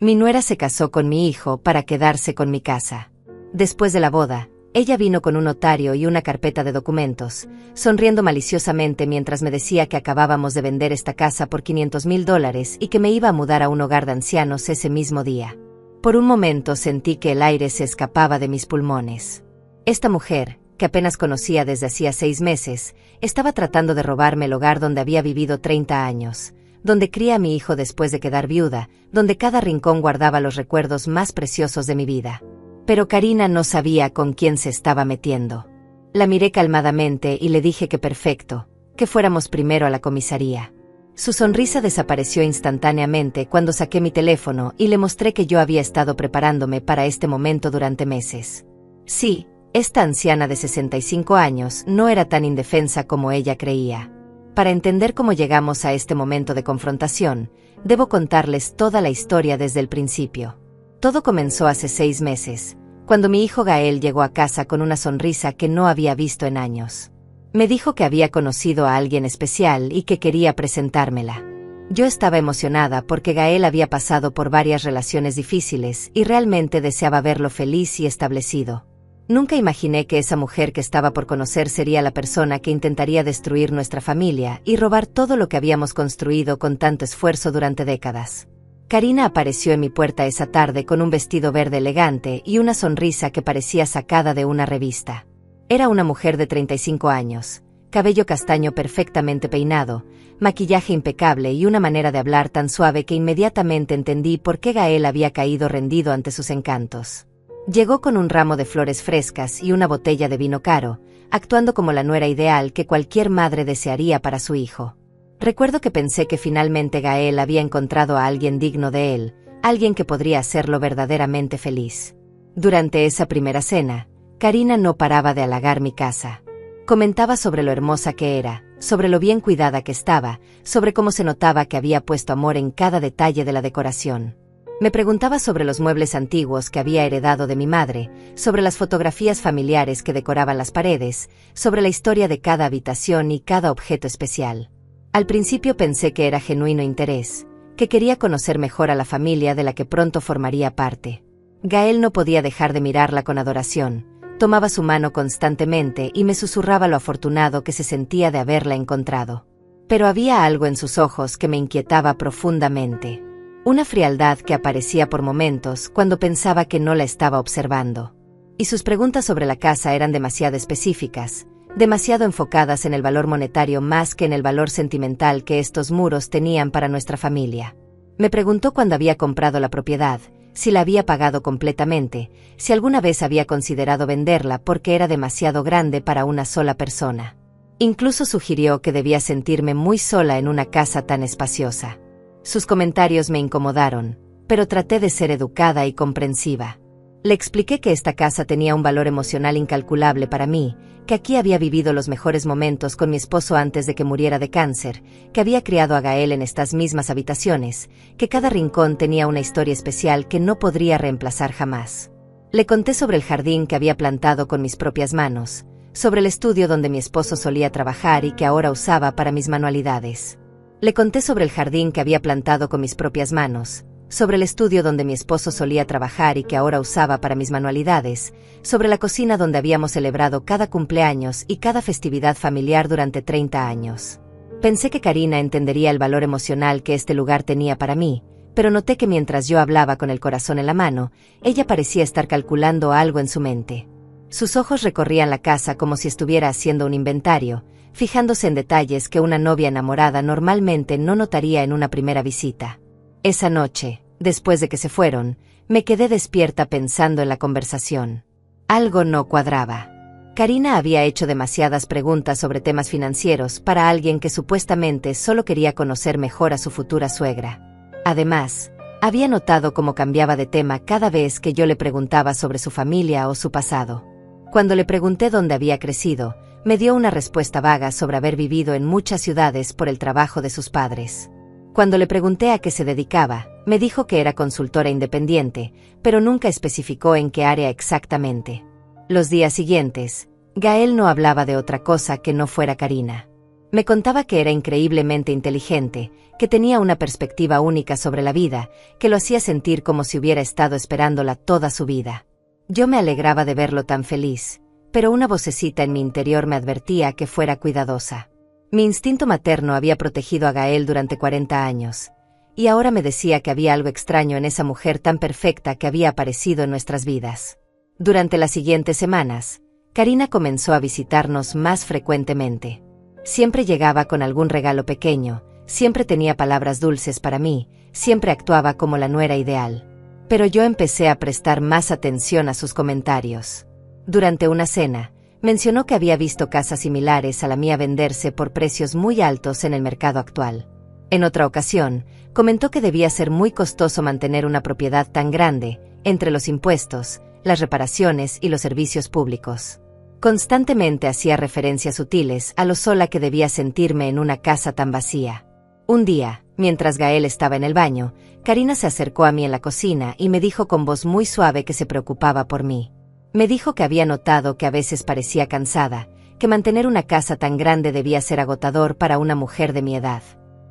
Mi nuera se casó con mi hijo para quedarse con mi casa. Después de la boda, ella vino con un notario y una carpeta de documentos, sonriendo maliciosamente mientras me decía que acabábamos de vender esta casa por $500,000 y que me iba a mudar a un hogar de ancianos ese mismo día. Por un momento sentí que el aire se escapaba de mis pulmones. Esta mujer, que apenas conocía desde hacía 6 meses, estaba tratando de robarme el hogar donde había vivido 30 años, donde crié a mi hijo después de quedar viuda, donde cada rincón guardaba los recuerdos más preciosos de mi vida. Pero Karina no sabía con quién se estaba metiendo. La miré calmadamente y le dije que perfecto, que fuéramos primero a la comisaría. Su sonrisa desapareció instantáneamente cuando saqué mi teléfono y le mostré que yo había estado preparándome para este momento durante meses. Sí, esta anciana de 65 años no era tan indefensa como ella creía. Para entender cómo llegamos a este momento de confrontación, debo contarles toda la historia desde el principio. Todo comenzó hace 6 meses, cuando mi hijo Gael llegó a casa con una sonrisa que no había visto en años. Me dijo que había conocido a alguien especial y que quería presentármela. Yo estaba emocionada porque Gael había pasado por varias relaciones difíciles y realmente deseaba verlo feliz y establecido. Nunca imaginé que esa mujer que estaba por conocer sería la persona que intentaría destruir nuestra familia y robar todo lo que habíamos construido con tanto esfuerzo durante décadas. Karina apareció en mi puerta esa tarde con un vestido verde elegante y una sonrisa que parecía sacada de una revista. Era una mujer de 35 años, cabello castaño perfectamente peinado, maquillaje impecable y una manera de hablar tan suave que inmediatamente entendí por qué Gael había caído rendido ante sus encantos. Llegó con un ramo de flores frescas y una botella de vino caro, actuando como la nuera ideal que cualquier madre desearía para su hijo. Recuerdo que pensé que finalmente Gael había encontrado a alguien digno de él, alguien que podría hacerlo verdaderamente feliz. Durante esa primera cena, Karina no paraba de halagar mi casa. Comentaba sobre lo hermosa que era, sobre lo bien cuidada que estaba, sobre cómo se notaba que había puesto amor en cada detalle de la decoración. Me preguntaba sobre los muebles antiguos que había heredado de mi madre, sobre las fotografías familiares que decoraban las paredes, sobre la historia de cada habitación y cada objeto especial. Al principio pensé que era genuino interés, que quería conocer mejor a la familia de la que pronto formaría parte. Gael no podía dejar de mirarla con adoración, tomaba su mano constantemente y me susurraba lo afortunado que se sentía de haberla encontrado. Pero había algo en sus ojos que me inquietaba profundamente. Una frialdad que aparecía por momentos cuando pensaba que no la estaba observando. Y sus preguntas sobre la casa eran demasiado específicas, demasiado enfocadas en el valor monetario más que en el valor sentimental que estos muros tenían para nuestra familia. Me preguntó cuándo había comprado la propiedad, si la había pagado completamente, si alguna vez había considerado venderla porque era demasiado grande para una sola persona. Incluso sugirió que debía sentirme muy sola en una casa tan espaciosa. Sus comentarios me incomodaron, pero traté de ser educada y comprensiva. Le expliqué que esta casa tenía un valor emocional incalculable para mí, que aquí había vivido los mejores momentos con mi esposo antes de que muriera de cáncer, que había criado a Gael en estas mismas habitaciones, que cada rincón tenía una historia especial que no podría reemplazar jamás. Le conté sobre el jardín que había plantado con mis propias manos, sobre el estudio donde mi esposo solía trabajar y que ahora usaba para mis manualidades. Le conté sobre el jardín que había plantado con mis propias manos, sobre el estudio donde mi esposo solía trabajar y que ahora usaba para mis manualidades, sobre la cocina donde habíamos celebrado cada cumpleaños y cada festividad familiar durante 30 años. Pensé que Karina entendería el valor emocional que este lugar tenía para mí, pero noté que mientras yo hablaba con el corazón en la mano, ella parecía estar calculando algo en su mente. Sus ojos recorrían la casa como si estuviera haciendo un inventario, fijándose en detalles que una novia enamorada normalmente no notaría en una primera visita. Esa noche, después de que se fueron, me quedé despierta pensando en la conversación. Algo no cuadraba. Karina había hecho demasiadas preguntas sobre temas financieros para alguien que supuestamente solo quería conocer mejor a su futura suegra. Además, había notado cómo cambiaba de tema cada vez que yo le preguntaba sobre su familia o su pasado. Cuando le pregunté dónde había crecido, me dio una respuesta vaga sobre haber vivido en muchas ciudades por el trabajo de sus padres. Cuando le pregunté a qué se dedicaba, me dijo que era consultora independiente, pero nunca especificó en qué área exactamente. Los días siguientes, Gael no hablaba de otra cosa que no fuera Karina. Me contaba que era increíblemente inteligente, que tenía una perspectiva única sobre la vida, que lo hacía sentir como si hubiera estado esperándola toda su vida. Yo me alegraba de verlo tan feliz, pero una vocecita en mi interior me advertía que fuera cuidadosa. Mi instinto materno había protegido a Gael durante 40 años, y ahora me decía que había algo extraño en esa mujer tan perfecta que había aparecido en nuestras vidas. Durante las siguientes semanas, Karina comenzó a visitarnos más frecuentemente. Siempre llegaba con algún regalo pequeño, siempre tenía palabras dulces para mí, siempre actuaba como la nuera ideal. Pero yo empecé a prestar más atención a sus comentarios. Durante una cena, mencionó que había visto casas similares a la mía venderse por precios muy altos en el mercado actual. En otra ocasión, comentó que debía ser muy costoso mantener una propiedad tan grande, entre los impuestos, las reparaciones y los servicios públicos. Constantemente hacía referencias sutiles a lo sola que debía sentirme en una casa tan vacía. Un día, mientras Gael estaba en el baño, Karina se acercó a mí en la cocina y me dijo con voz muy suave que se preocupaba por mí. Me dijo que había notado que a veces parecía cansada, que mantener una casa tan grande debía ser agotador para una mujer de mi edad.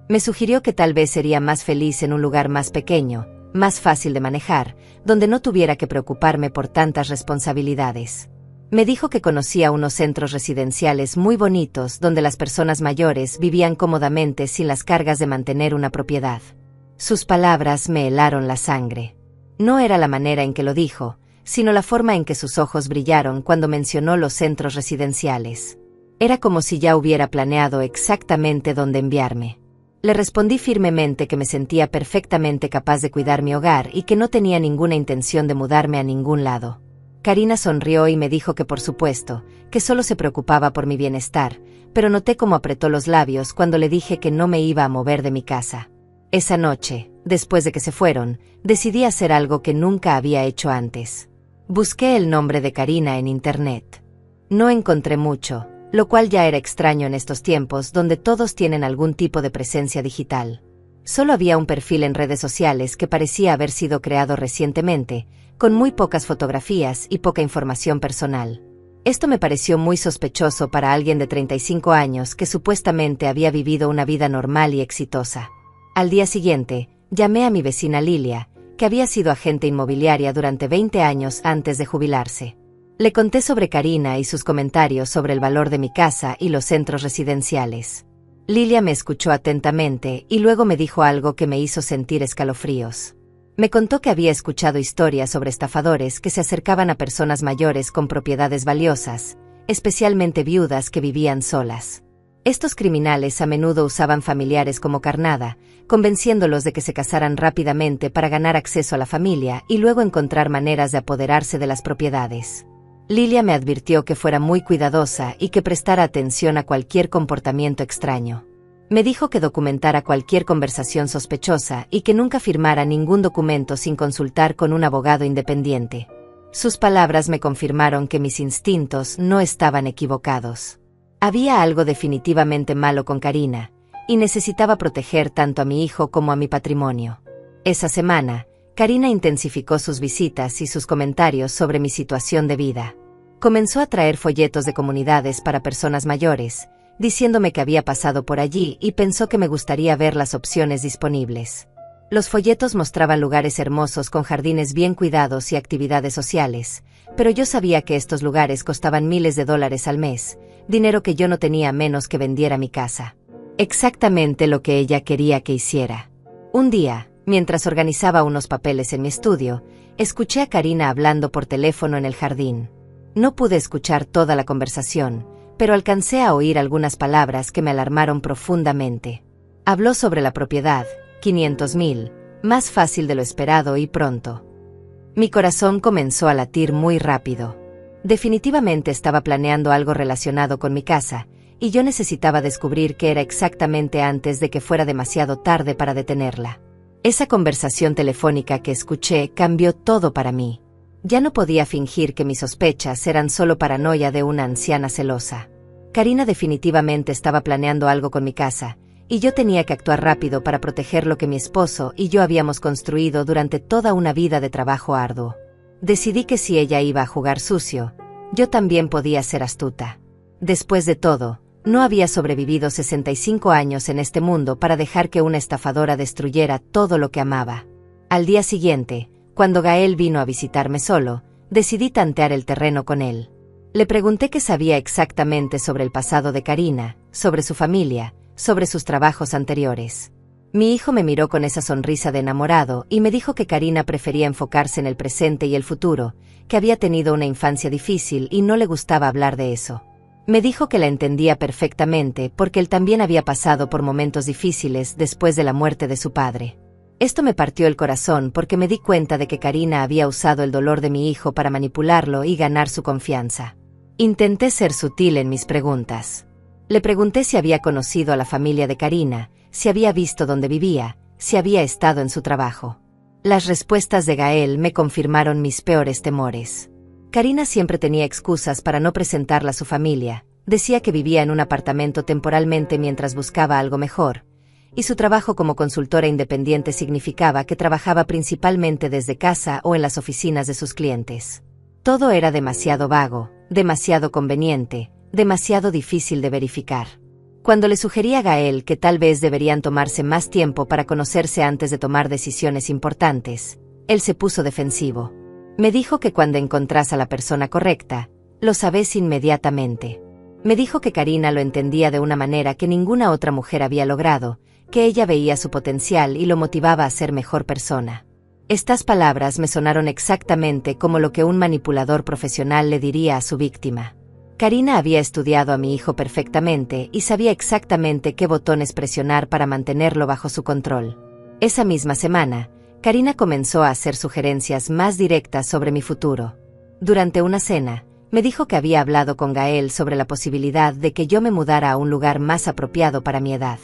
Me sugirió que tal vez sería más feliz en un lugar más pequeño, más fácil de manejar, donde no tuviera que preocuparme por tantas responsabilidades. Me dijo que conocía unos centros residenciales muy bonitos donde las personas mayores vivían cómodamente sin las cargas de mantener una propiedad. Sus palabras me helaron la sangre. No era la manera en que lo dijo, sino la forma en que sus ojos brillaron cuando mencionó los centros residenciales. Era como si ya hubiera planeado exactamente dónde enviarme. Le respondí firmemente que me sentía perfectamente capaz de cuidar mi hogar y que no tenía ninguna intención de mudarme a ningún lado. Karina sonrió y me dijo que por supuesto, que solo se preocupaba por mi bienestar, pero noté cómo apretó los labios cuando le dije que no me iba a mover de mi casa. Esa noche, después de que se fueron, decidí hacer algo que nunca había hecho antes. Busqué el nombre de Karina en internet. No encontré mucho, lo cual ya era extraño en estos tiempos donde todos tienen algún tipo de presencia digital. Solo había un perfil en redes sociales que parecía haber sido creado recientemente, con muy pocas fotografías y poca información personal. Esto me pareció muy sospechoso para alguien de 35 años que supuestamente había vivido una vida normal y exitosa. Al día siguiente, llamé a mi vecina Lilia, que había sido agente inmobiliaria durante 20 años antes de jubilarse. Le conté sobre Karina y sus comentarios sobre el valor de mi casa y los centros residenciales. Lilia me escuchó atentamente y luego me dijo algo que me hizo sentir escalofríos. Me contó que había escuchado historias sobre estafadores que se acercaban a personas mayores con propiedades valiosas, especialmente viudas que vivían solas. Estos criminales a menudo usaban familiares como carnada, convenciéndolos de que se casaran rápidamente para ganar acceso a la familia y luego encontrar maneras de apoderarse de las propiedades. Lilia me advirtió que fuera muy cuidadosa y que prestara atención a cualquier comportamiento extraño. Me dijo que documentara cualquier conversación sospechosa y que nunca firmara ningún documento sin consultar con un abogado independiente. Sus palabras me confirmaron que mis instintos no estaban equivocados. Había algo definitivamente malo con Karina, y necesitaba proteger tanto a mi hijo como a mi patrimonio. Esa semana, Karina intensificó sus visitas y sus comentarios sobre mi situación de vida. Comenzó a traer folletos de comunidades para personas mayores, diciéndome que había pasado por allí y pensó que me gustaría ver las opciones disponibles. Los folletos mostraban lugares hermosos con jardines bien cuidados y actividades sociales, pero yo sabía que estos lugares costaban miles de dólares al mes, dinero que yo no tenía a menos que vendiera mi casa. Exactamente lo que ella quería que hiciera. Un día, mientras organizaba unos papeles en mi estudio, escuché a Karina hablando por teléfono en el jardín. No pude escuchar toda la conversación, pero alcancé a oír algunas palabras que me alarmaron profundamente. Habló sobre la propiedad, 500,000, más fácil de lo esperado y pronto. Mi corazón comenzó a latir muy rápido. Definitivamente estaba planeando algo relacionado con mi casa, y yo necesitaba descubrir qué era exactamente antes de que fuera demasiado tarde para detenerla. Esa conversación telefónica que escuché cambió todo para mí. Ya no podía fingir que mis sospechas eran solo paranoia de una anciana celosa. Karina definitivamente estaba planeando algo con mi casa, y yo tenía que actuar rápido para proteger lo que mi esposo y yo habíamos construido durante toda una vida de trabajo arduo. Decidí que si ella iba a jugar sucio, yo también podía ser astuta. Después de todo, No había sobrevivido 65 años en este mundo para dejar que una estafadora destruyera todo lo que amaba. Al día siguiente, cuando Gael vino a visitarme solo, decidí tantear el terreno con él. Le pregunté qué sabía exactamente sobre el pasado de Karina, sobre su familia, sobre sus trabajos anteriores. Mi hijo me miró con esa sonrisa de enamorado y me dijo que Karina prefería enfocarse en el presente y el futuro, que había tenido una infancia difícil y no le gustaba hablar de eso. Me dijo que la entendía perfectamente porque él también había pasado por momentos difíciles después de la muerte de su padre. Esto me partió el corazón porque me di cuenta de que Karina había usado el dolor de mi hijo para manipularlo y ganar su confianza. Intenté ser sutil en mis preguntas. Le pregunté si había conocido a la familia de Karina, si había visto dónde vivía, si había estado en su trabajo. Las respuestas de Gael me confirmaron mis peores temores. Karina siempre tenía excusas para no presentarla a su familia, decía que vivía en un apartamento temporalmente mientras buscaba algo mejor, y su trabajo como consultora independiente significaba que trabajaba principalmente desde casa o en las oficinas de sus clientes. Todo era demasiado vago, demasiado conveniente, demasiado difícil de verificar. Cuando le sugerí a Gael que tal vez deberían tomarse más tiempo para conocerse antes de tomar decisiones importantes, él se puso defensivo. Me dijo que cuando encontrás a la persona correcta, lo sabés inmediatamente. Me dijo que Karina lo entendía de una manera que ninguna otra mujer había logrado, que ella veía su potencial y lo motivaba a ser mejor persona. Estas palabras me sonaron exactamente como lo que un manipulador profesional le diría a su víctima. Karina había estudiado a mi hijo perfectamente y sabía exactamente qué botones presionar para mantenerlo bajo su control. Esa misma semana, Karina comenzó a hacer sugerencias más directas sobre mi futuro. Durante una cena, me dijo que había hablado con Gael sobre la posibilidad de que yo me mudara a un lugar más apropiado para mi edad.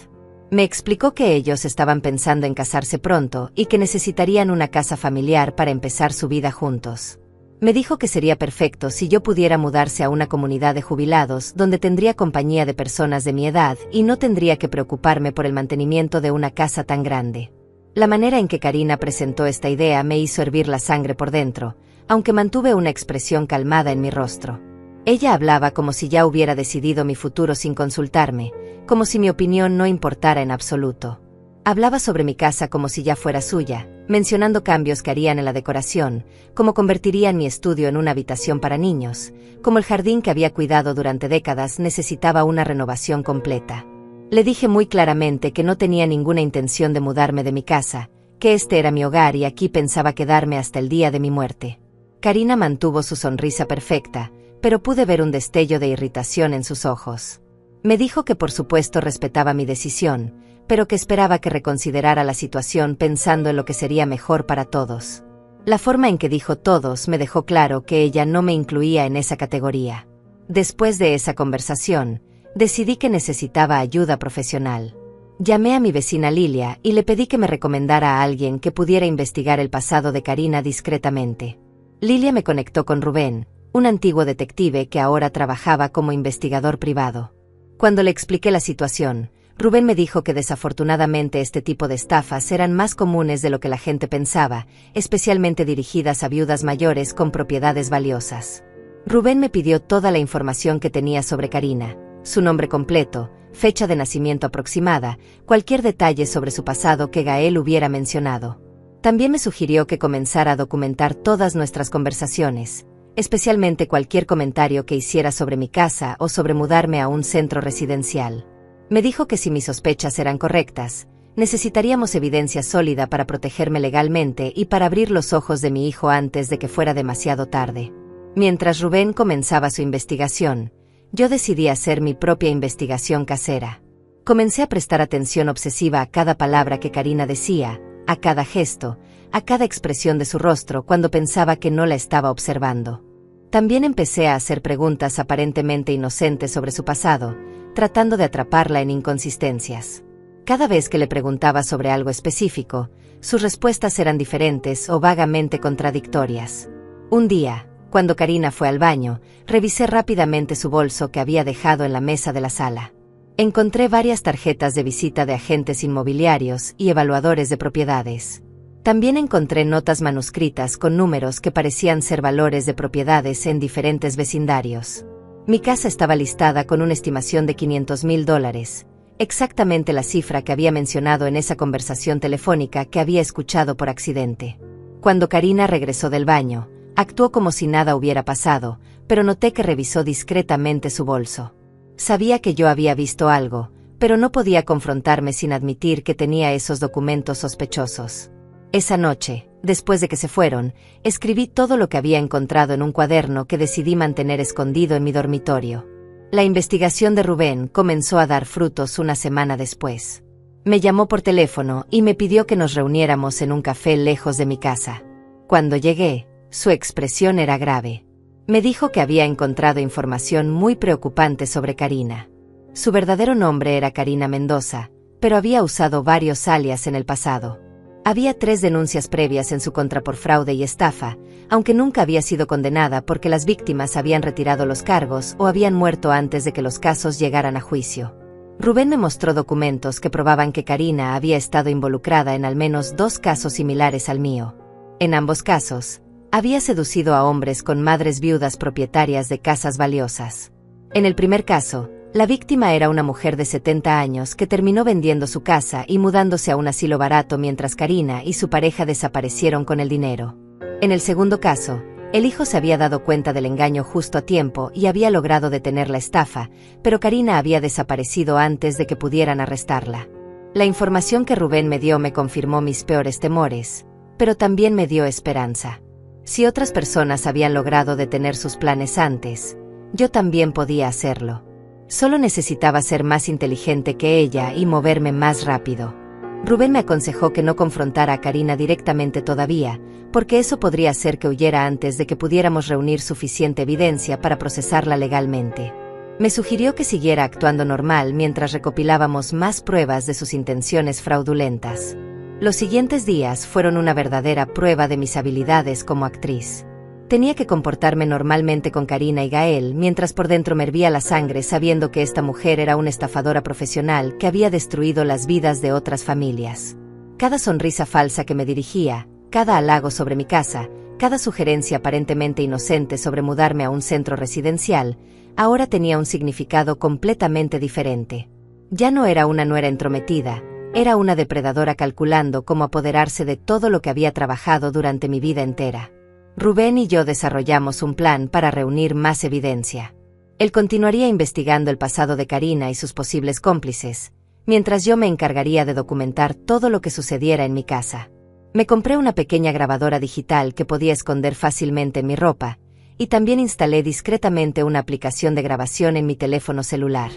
Me explicó que ellos estaban pensando en casarse pronto y que necesitarían una casa familiar para empezar su vida juntos. Me dijo que sería perfecto si yo pudiera mudarse a una comunidad de jubilados donde tendría compañía de personas de mi edad y no tendría que preocuparme por el mantenimiento de una casa tan grande. La manera en que Karina presentó esta idea me hizo hervir la sangre por dentro, aunque mantuve una expresión calmada en mi rostro. Ella hablaba como si ya hubiera decidido mi futuro sin consultarme, como si mi opinión no importara en absoluto. Hablaba sobre mi casa como si ya fuera suya, mencionando cambios que harían en la decoración, como convertirían mi estudio en una habitación para niños, como el jardín que había cuidado durante décadas necesitaba una renovación completa. Le dije muy claramente que no tenía ninguna intención de mudarme de mi casa, que este era mi hogar y aquí pensaba quedarme hasta el día de mi muerte. Karina mantuvo su sonrisa perfecta, pero pude ver un destello de irritación en sus ojos. Me dijo que por supuesto respetaba mi decisión, pero que esperaba que reconsiderara la situación pensando en lo que sería mejor para todos. La forma en que dijo todos me dejó claro que ella no me incluía en esa categoría. Después de esa conversación, decidí que necesitaba ayuda profesional. Llamé a mi vecina Lilia y le pedí que me recomendara a alguien que pudiera investigar el pasado de Karina discretamente. Lilia me conectó con Rubén, un antiguo detective que ahora trabajaba como investigador privado. Cuando le expliqué la situación, Rubén me dijo que desafortunadamente este tipo de estafas eran más comunes de lo que la gente pensaba, especialmente dirigidas a viudas mayores con propiedades valiosas. Rubén me pidió toda la información que tenía sobre Karina, su nombre completo, fecha de nacimiento aproximada, cualquier detalle sobre su pasado que Gael hubiera mencionado. También me sugirió que comenzara a documentar todas nuestras conversaciones, especialmente cualquier comentario que hiciera sobre mi casa o sobre mudarme a un centro residencial. Me dijo que si mis sospechas eran correctas, necesitaríamos evidencia sólida para protegerme legalmente y para abrir los ojos de mi hijo antes de que fuera demasiado tarde. Mientras Rubén comenzaba su investigación, yo decidí hacer mi propia investigación casera. Comencé a prestar atención obsesiva a cada palabra que Karina decía, a cada gesto, a cada expresión de su rostro cuando pensaba que no la estaba observando. También empecé a hacer preguntas aparentemente inocentes sobre su pasado, tratando de atraparla en inconsistencias. Cada vez que le preguntaba sobre algo específico, sus respuestas eran diferentes o vagamente contradictorias. Un día, cuando Karina fue al baño, revisé rápidamente su bolso que había dejado en la mesa de la sala. Encontré varias tarjetas de visita de agentes inmobiliarios y evaluadores de propiedades. También encontré notas manuscritas con números que parecían ser valores de propiedades en diferentes vecindarios. Mi casa estaba listada con una estimación de $500,000, exactamente la cifra que había mencionado en esa conversación telefónica que había escuchado por accidente. Cuando Karina regresó del baño, actuó como si nada hubiera pasado, pero noté que revisó discretamente su bolso. Sabía que yo había visto algo, pero no podía confrontarme sin admitir que tenía esos documentos sospechosos. Esa noche, después de que se fueron, escribí todo lo que había encontrado en un cuaderno que decidí mantener escondido en mi dormitorio. La investigación de Rubén comenzó a dar frutos una semana después. Me llamó por teléfono y me pidió que nos reuniéramos en un café lejos de mi casa. Cuando llegué, su expresión era grave. Me dijo que había encontrado información muy preocupante sobre Karina. Su verdadero nombre era Karina Mendoza, pero había usado varios alias en el pasado. Había 3 denuncias previas en su contra por fraude y estafa, aunque nunca había sido condenada porque las víctimas habían retirado los cargos o habían muerto antes de que los casos llegaran a juicio. Rubén me mostró documentos que probaban que Karina había estado involucrada en al menos 2 casos similares al mío. En ambos casos, había seducido a hombres con madres viudas propietarias de casas valiosas. En el primer caso, la víctima era una mujer de 70 años que terminó vendiendo su casa y mudándose a un asilo barato mientras Karina y su pareja desaparecieron con el dinero. En el segundo caso, el hijo se había dado cuenta del engaño justo a tiempo y había logrado detener la estafa, pero Karina había desaparecido antes de que pudieran arrestarla. La información que Rubén me dio me confirmó mis peores temores, pero también me dio esperanza. Si otras personas habían logrado detener sus planes antes, yo también podía hacerlo. Solo necesitaba ser más inteligente que ella y moverme más rápido. Rubén me aconsejó que no confrontara a Karina directamente todavía, porque eso podría hacer que huyera antes de que pudiéramos reunir suficiente evidencia para procesarla legalmente. Me sugirió que siguiera actuando normal mientras recopilábamos más pruebas de sus intenciones fraudulentas. Los siguientes días fueron una verdadera prueba de mis habilidades como actriz. Tenía que comportarme normalmente con Karina y Gael mientras por dentro me hervía la sangre sabiendo que esta mujer era una estafadora profesional que había destruido las vidas de otras familias. Cada sonrisa falsa que me dirigía, cada halago sobre mi casa, cada sugerencia aparentemente inocente sobre mudarme a un centro residencial, ahora tenía un significado completamente diferente. Ya no era una nuera entrometida, era una depredadora calculando cómo apoderarse de todo lo que había trabajado durante mi vida entera. Rubén y yo desarrollamos un plan para reunir más evidencia. Él continuaría investigando el pasado de Karina y sus posibles cómplices, mientras yo me encargaría de documentar todo lo que sucediera en mi casa. Me compré una pequeña grabadora digital que podía esconder fácilmente en mi ropa, y también instalé discretamente una aplicación de grabación en mi teléfono celular.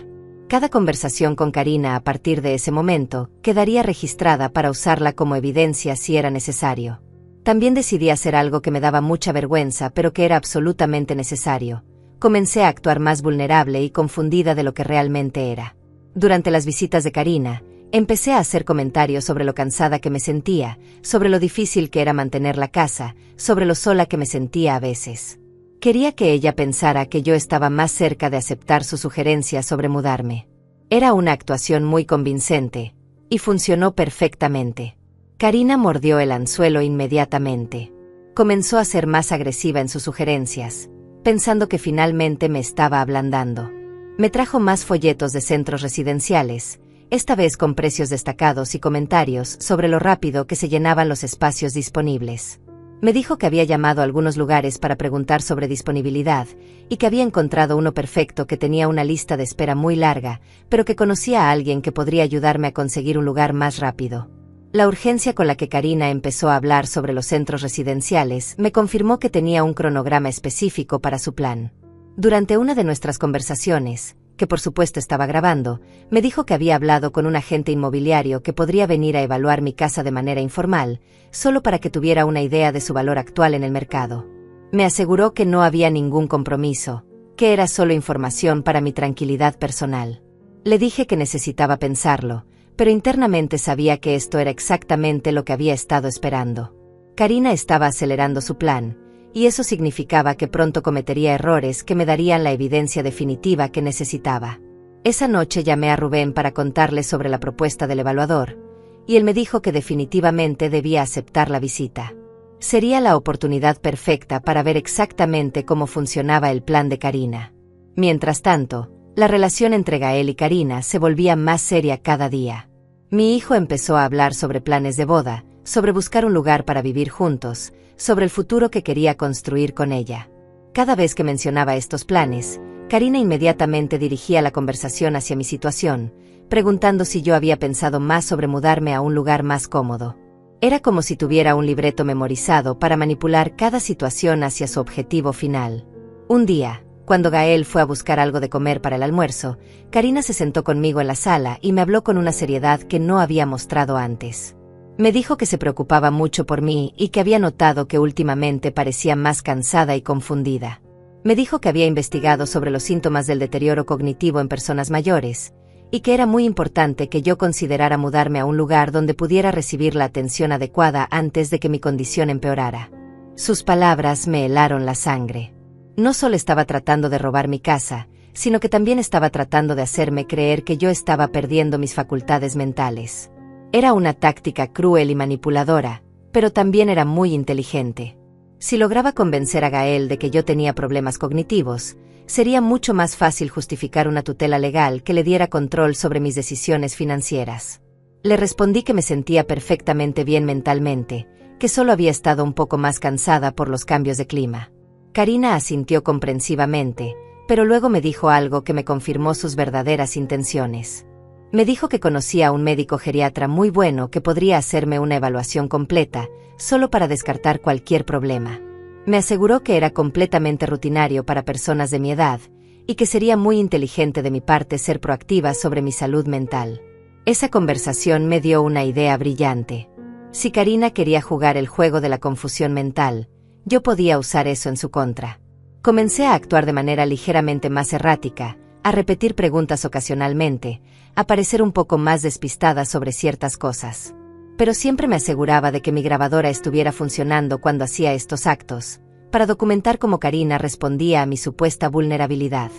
Cada conversación con Karina a partir de ese momento quedaría registrada para usarla como evidencia si era necesario. También decidí hacer algo que me daba mucha vergüenza pero que era absolutamente necesario. Comencé a actuar más vulnerable y confundida de lo que realmente era. Durante las visitas de Karina, empecé a hacer comentarios sobre lo cansada que me sentía, sobre lo difícil que era mantener la casa, sobre lo sola que me sentía a veces. Quería que ella pensara que yo estaba más cerca de aceptar su sugerencia sobre mudarme. Era una actuación muy convincente, y funcionó perfectamente. Karina mordió el anzuelo inmediatamente. Comenzó a ser más agresiva en sus sugerencias, pensando que finalmente me estaba ablandando. Me trajo más folletos de centros residenciales, esta vez con precios destacados y comentarios sobre lo rápido que se llenaban los espacios disponibles. Me dijo que había llamado a algunos lugares para preguntar sobre disponibilidad y que había encontrado uno perfecto que tenía una lista de espera muy larga, pero que conocía a alguien que podría ayudarme a conseguir un lugar más rápido. La urgencia con la que Karina empezó a hablar sobre los centros residenciales me confirmó que tenía un cronograma específico para su plan. Durante una de nuestras conversaciones, que por supuesto estaba grabando, me dijo que había hablado con un agente inmobiliario que podría venir a evaluar mi casa de manera informal, solo para que tuviera una idea de su valor actual en el mercado. Me aseguró que no había ningún compromiso, que era solo información para mi tranquilidad personal. Le dije que necesitaba pensarlo, pero internamente sabía que esto era exactamente lo que había estado esperando. Karina estaba acelerando su plan, y eso significaba que pronto cometería errores que me darían la evidencia definitiva que necesitaba. Esa noche llamé a Rubén para contarle sobre la propuesta del evaluador, y él me dijo que definitivamente debía aceptar la visita. Sería la oportunidad perfecta para ver exactamente cómo funcionaba el plan de Karina. Mientras tanto, la relación entre Gael y Karina se volvía más seria cada día. Mi hijo empezó a hablar sobre planes de boda, sobre buscar un lugar para vivir juntos, sobre el futuro que quería construir con ella. Cada vez que mencionaba estos planes, Karina inmediatamente dirigía la conversación hacia mi situación, preguntando si yo había pensado más sobre mudarme a un lugar más cómodo. Era como si tuviera un libreto memorizado para manipular cada situación hacia su objetivo final. Un día, cuando Gael fue a buscar algo de comer para el almuerzo, Karina se sentó conmigo en la sala y me habló con una seriedad que no había mostrado antes. Me dijo que se preocupaba mucho por mí y que había notado que últimamente parecía más cansada y confundida. Me dijo que había investigado sobre los síntomas del deterioro cognitivo en personas mayores, y que era muy importante que yo considerara mudarme a un lugar donde pudiera recibir la atención adecuada antes de que mi condición empeorara. Sus palabras me helaron la sangre. No solo estaba tratando de robar mi casa, sino que también estaba tratando de hacerme creer que yo estaba perdiendo mis facultades mentales. Era una táctica cruel y manipuladora, pero también era muy inteligente. Si lograba convencer a Gael de que yo tenía problemas cognitivos, sería mucho más fácil justificar una tutela legal que le diera control sobre mis decisiones financieras. Le respondí que me sentía perfectamente bien mentalmente, que solo había estado un poco más cansada por los cambios de clima. Karina asintió comprensivamente, pero luego me dijo algo que me confirmó sus verdaderas intenciones. Me dijo que conocía a un médico geriatra muy bueno que podría hacerme una evaluación completa, solo para descartar cualquier problema. Me aseguró que era completamente rutinario para personas de mi edad, y que sería muy inteligente de mi parte ser proactiva sobre mi salud mental. Esa conversación me dio una idea brillante. Si Karina quería jugar el juego de la confusión mental, yo podía usar eso en su contra. Comencé a actuar de manera ligeramente más errática, a repetir preguntas ocasionalmente, a parecer un poco más despistada sobre ciertas cosas. Pero siempre me aseguraba de que mi grabadora estuviera funcionando cuando hacía estos actos, para documentar cómo Karina respondía a mi supuesta vulnerabilidad.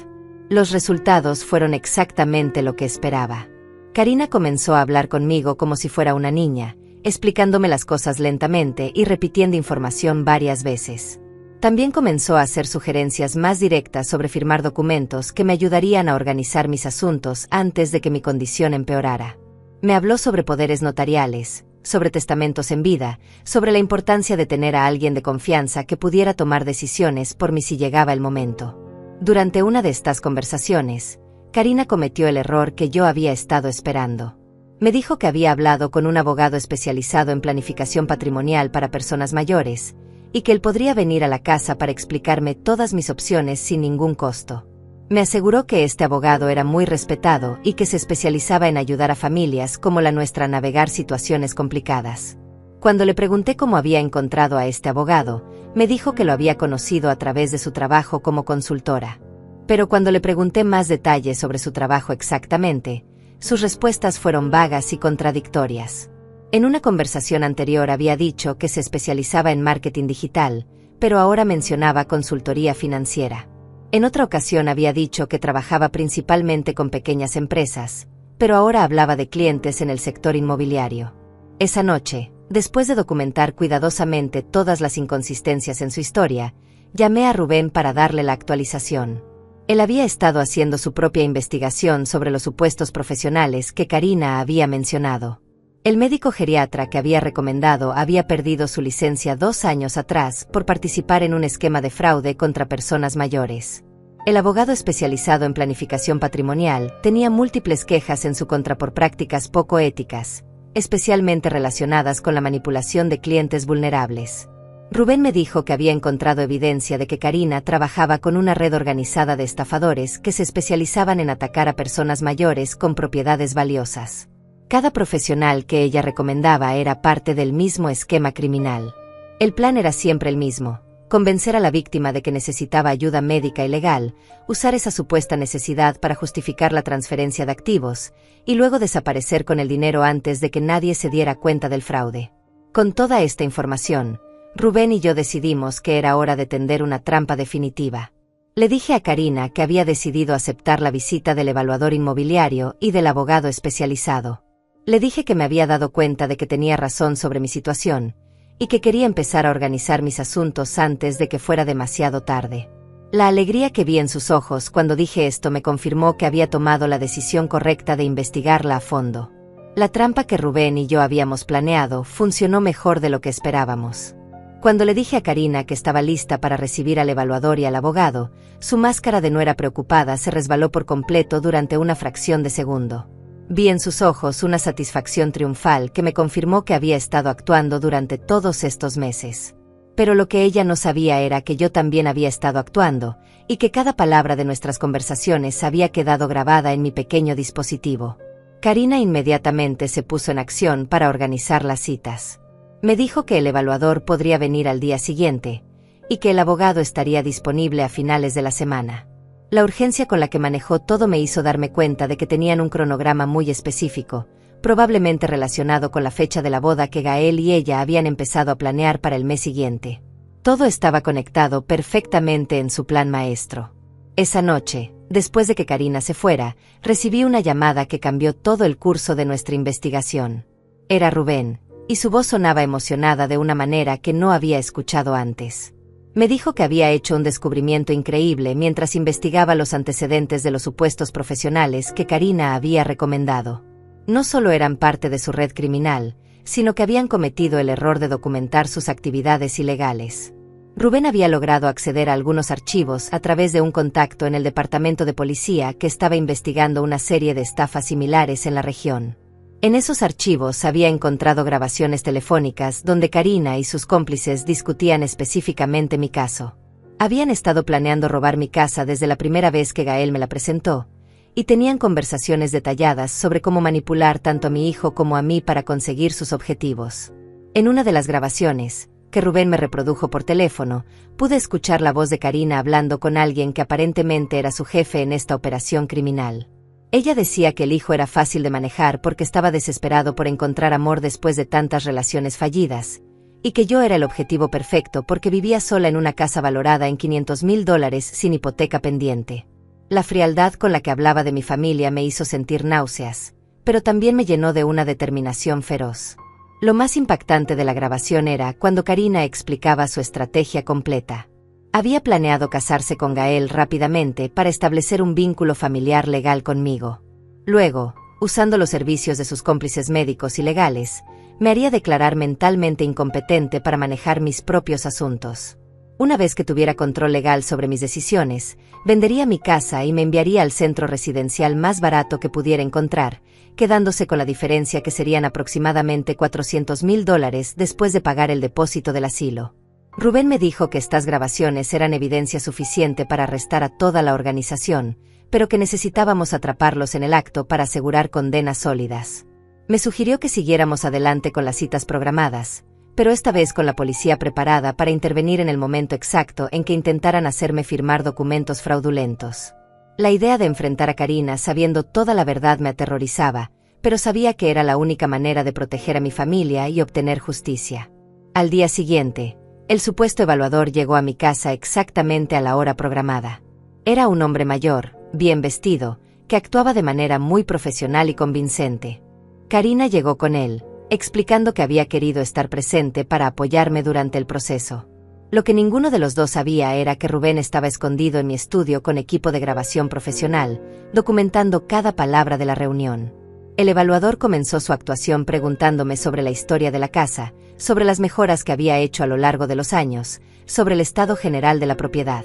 Los resultados fueron exactamente lo que esperaba. Karina comenzó a hablar conmigo como si fuera una niña, explicándome las cosas lentamente y repitiendo información varias veces. También comenzó a hacer sugerencias más directas sobre firmar documentos que me ayudarían a organizar mis asuntos antes de que mi condición empeorara. Me habló sobre poderes notariales, sobre testamentos en vida, sobre la importancia de tener a alguien de confianza que pudiera tomar decisiones por mí si llegaba el momento. Durante una de estas conversaciones, Karina cometió el error que yo había estado esperando. Me dijo que había hablado con un abogado especializado en planificación patrimonial para personas mayores, y que él podría venir a la casa para explicarme todas mis opciones sin ningún costo. Me aseguró que este abogado era muy respetado y que se especializaba en ayudar a familias como la nuestra a navegar situaciones complicadas. Cuando le pregunté cómo había encontrado a este abogado, me dijo que lo había conocido a través de su trabajo como consultora. Pero cuando le pregunté más detalles sobre su trabajo exactamente, sus respuestas fueron vagas y contradictorias. En una conversación anterior había dicho que se especializaba en marketing digital, pero ahora mencionaba consultoría financiera. En otra ocasión había dicho que trabajaba principalmente con pequeñas empresas, pero ahora hablaba de clientes en el sector inmobiliario. Esa noche, después de documentar cuidadosamente todas las inconsistencias en su historia, llamé a Rubén para darle la actualización. Él había estado haciendo su propia investigación sobre los supuestos profesionales que Karina había mencionado. El médico geriatra que había recomendado había perdido su licencia 2 años atrás por participar en un esquema de fraude contra personas mayores. El abogado especializado en planificación patrimonial tenía múltiples quejas en su contra por prácticas poco éticas, especialmente relacionadas con la manipulación de clientes vulnerables. Rubén me dijo que había encontrado evidencia de que Karina trabajaba con una red organizada de estafadores que se especializaban en atacar a personas mayores con propiedades valiosas. Cada profesional que ella recomendaba era parte del mismo esquema criminal. El plan era siempre el mismo: convencer a la víctima de que necesitaba ayuda médica y legal, usar esa supuesta necesidad para justificar la transferencia de activos, y luego desaparecer con el dinero antes de que nadie se diera cuenta del fraude. Con toda esta información, Rubén y yo decidimos que era hora de tender una trampa definitiva. Le dije a Karina que había decidido aceptar la visita del evaluador inmobiliario y del abogado especializado. Le dije que me había dado cuenta de que tenía razón sobre mi situación, y que quería empezar a organizar mis asuntos antes de que fuera demasiado tarde. La alegría que vi en sus ojos cuando dije esto me confirmó que había tomado la decisión correcta de investigarla a fondo. La trampa que Rubén y yo habíamos planeado funcionó mejor de lo que esperábamos. Cuando le dije a Karina que estaba lista para recibir al evaluador y al abogado, su máscara de nuera preocupada se resbaló por completo durante una fracción de segundo. Vi en sus ojos una satisfacción triunfal que me confirmó que había estado actuando durante todos estos meses. Pero lo que ella no sabía era que yo también había estado actuando, y que cada palabra de nuestras conversaciones había quedado grabada en mi pequeño dispositivo. Karina inmediatamente se puso en acción para organizar las citas. Me dijo que el evaluador podría venir al día siguiente, y que el abogado estaría disponible a finales de la semana. La urgencia con la que manejó todo me hizo darme cuenta de que tenían un cronograma muy específico, probablemente relacionado con la fecha de la boda que Gael y ella habían empezado a planear para el mes siguiente. Todo estaba conectado perfectamente en su plan maestro. Esa noche, después de que Karina se fuera, recibí una llamada que cambió todo el curso de nuestra investigación. Era Rubén, y su voz sonaba emocionada de una manera que no había escuchado antes. Me dijo que había hecho un descubrimiento increíble mientras investigaba los antecedentes de los supuestos profesionales que Karina había recomendado. No solo eran parte de su red criminal, sino que habían cometido el error de documentar sus actividades ilegales. Rubén había logrado acceder a algunos archivos a través de un contacto en el departamento de policía que estaba investigando una serie de estafas similares en la región. En esos archivos había encontrado grabaciones telefónicas donde Karina y sus cómplices discutían específicamente mi caso. Habían estado planeando robar mi casa desde la primera vez que Gael me la presentó, y tenían conversaciones detalladas sobre cómo manipular tanto a mi hijo como a mí para conseguir sus objetivos. En una de las grabaciones, que Rubén me reprodujo por teléfono, pude escuchar la voz de Karina hablando con alguien que aparentemente era su jefe en esta operación criminal. Ella decía que el hijo era fácil de manejar porque estaba desesperado por encontrar amor después de tantas relaciones fallidas, y que yo era el objetivo perfecto porque vivía sola en una casa valorada en $500,000 sin hipoteca pendiente. La frialdad con la que hablaba de mi familia me hizo sentir náuseas, pero también me llenó de una determinación feroz. Lo más impactante de la grabación era cuando Karina explicaba su estrategia completa. Había planeado casarse con Gael rápidamente para establecer un vínculo familiar legal conmigo. Luego, usando los servicios de sus cómplices médicos y legales, me haría declarar mentalmente incompetente para manejar mis propios asuntos. Una vez que tuviera control legal sobre mis decisiones, vendería mi casa y me enviaría al centro residencial más barato que pudiera encontrar, quedándose con la diferencia que serían aproximadamente $400,000 después de pagar el depósito del asilo. Rubén me dijo que estas grabaciones eran evidencia suficiente para arrestar a toda la organización, pero que necesitábamos atraparlos en el acto para asegurar condenas sólidas. Me sugirió que siguiéramos adelante con las citas programadas, pero esta vez con la policía preparada para intervenir en el momento exacto en que intentaran hacerme firmar documentos fraudulentos. La idea de enfrentar a Karina sabiendo toda la verdad me aterrorizaba, pero sabía que era la única manera de proteger a mi familia y obtener justicia. Al día siguiente, el supuesto evaluador llegó a mi casa exactamente a la hora programada. Era un hombre mayor, bien vestido, que actuaba de manera muy profesional y convincente. Karina llegó con él, explicando que había querido estar presente para apoyarme durante el proceso. Lo que ninguno de los dos sabía era que Rubén estaba escondido en mi estudio con equipo de grabación profesional, documentando cada palabra de la reunión. El evaluador comenzó su actuación preguntándome sobre la historia de la casa, sobre las mejoras que había hecho a lo largo de los años, sobre el estado general de la propiedad.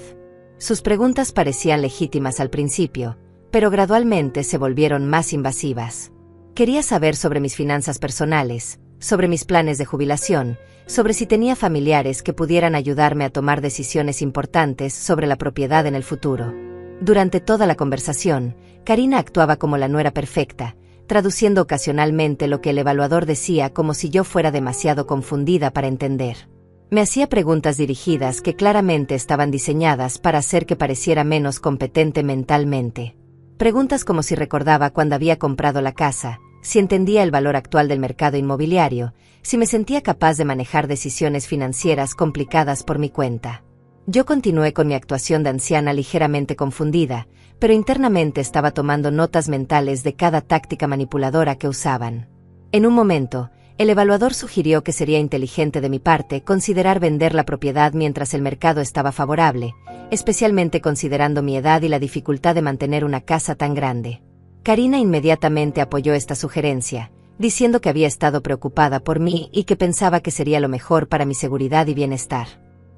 Sus preguntas parecían legítimas al principio, pero gradualmente se volvieron más invasivas. Quería saber sobre mis finanzas personales, sobre mis planes de jubilación, sobre si tenía familiares que pudieran ayudarme a tomar decisiones importantes sobre la propiedad en el futuro. Durante toda la conversación, Karina actuaba como la nuera perfecta, traduciendo ocasionalmente lo que el evaluador decía como si yo fuera demasiado confundida para entender. Me hacía preguntas dirigidas que claramente estaban diseñadas para hacer que pareciera menos competente mentalmente. Preguntas como si recordaba cuando había comprado la casa, si entendía el valor actual del mercado inmobiliario, si me sentía capaz de manejar decisiones financieras complicadas por mi cuenta. Yo continué con mi actuación de anciana ligeramente confundida, pero internamente estaba tomando notas mentales de cada táctica manipuladora que usaban. En un momento, El evaluador sugirió que sería inteligente de mi parte considerar vender la propiedad mientras el mercado estaba favorable, especialmente considerando mi edad y la dificultad de mantener una casa tan grande. Karina inmediatamente apoyó esta sugerencia, diciendo que había estado preocupada por mí y que pensaba que sería lo mejor para mi seguridad y bienestar.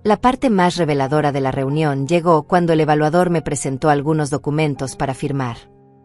La parte más reveladora de la reunión llegó cuando el evaluador me presentó algunos documentos para firmar.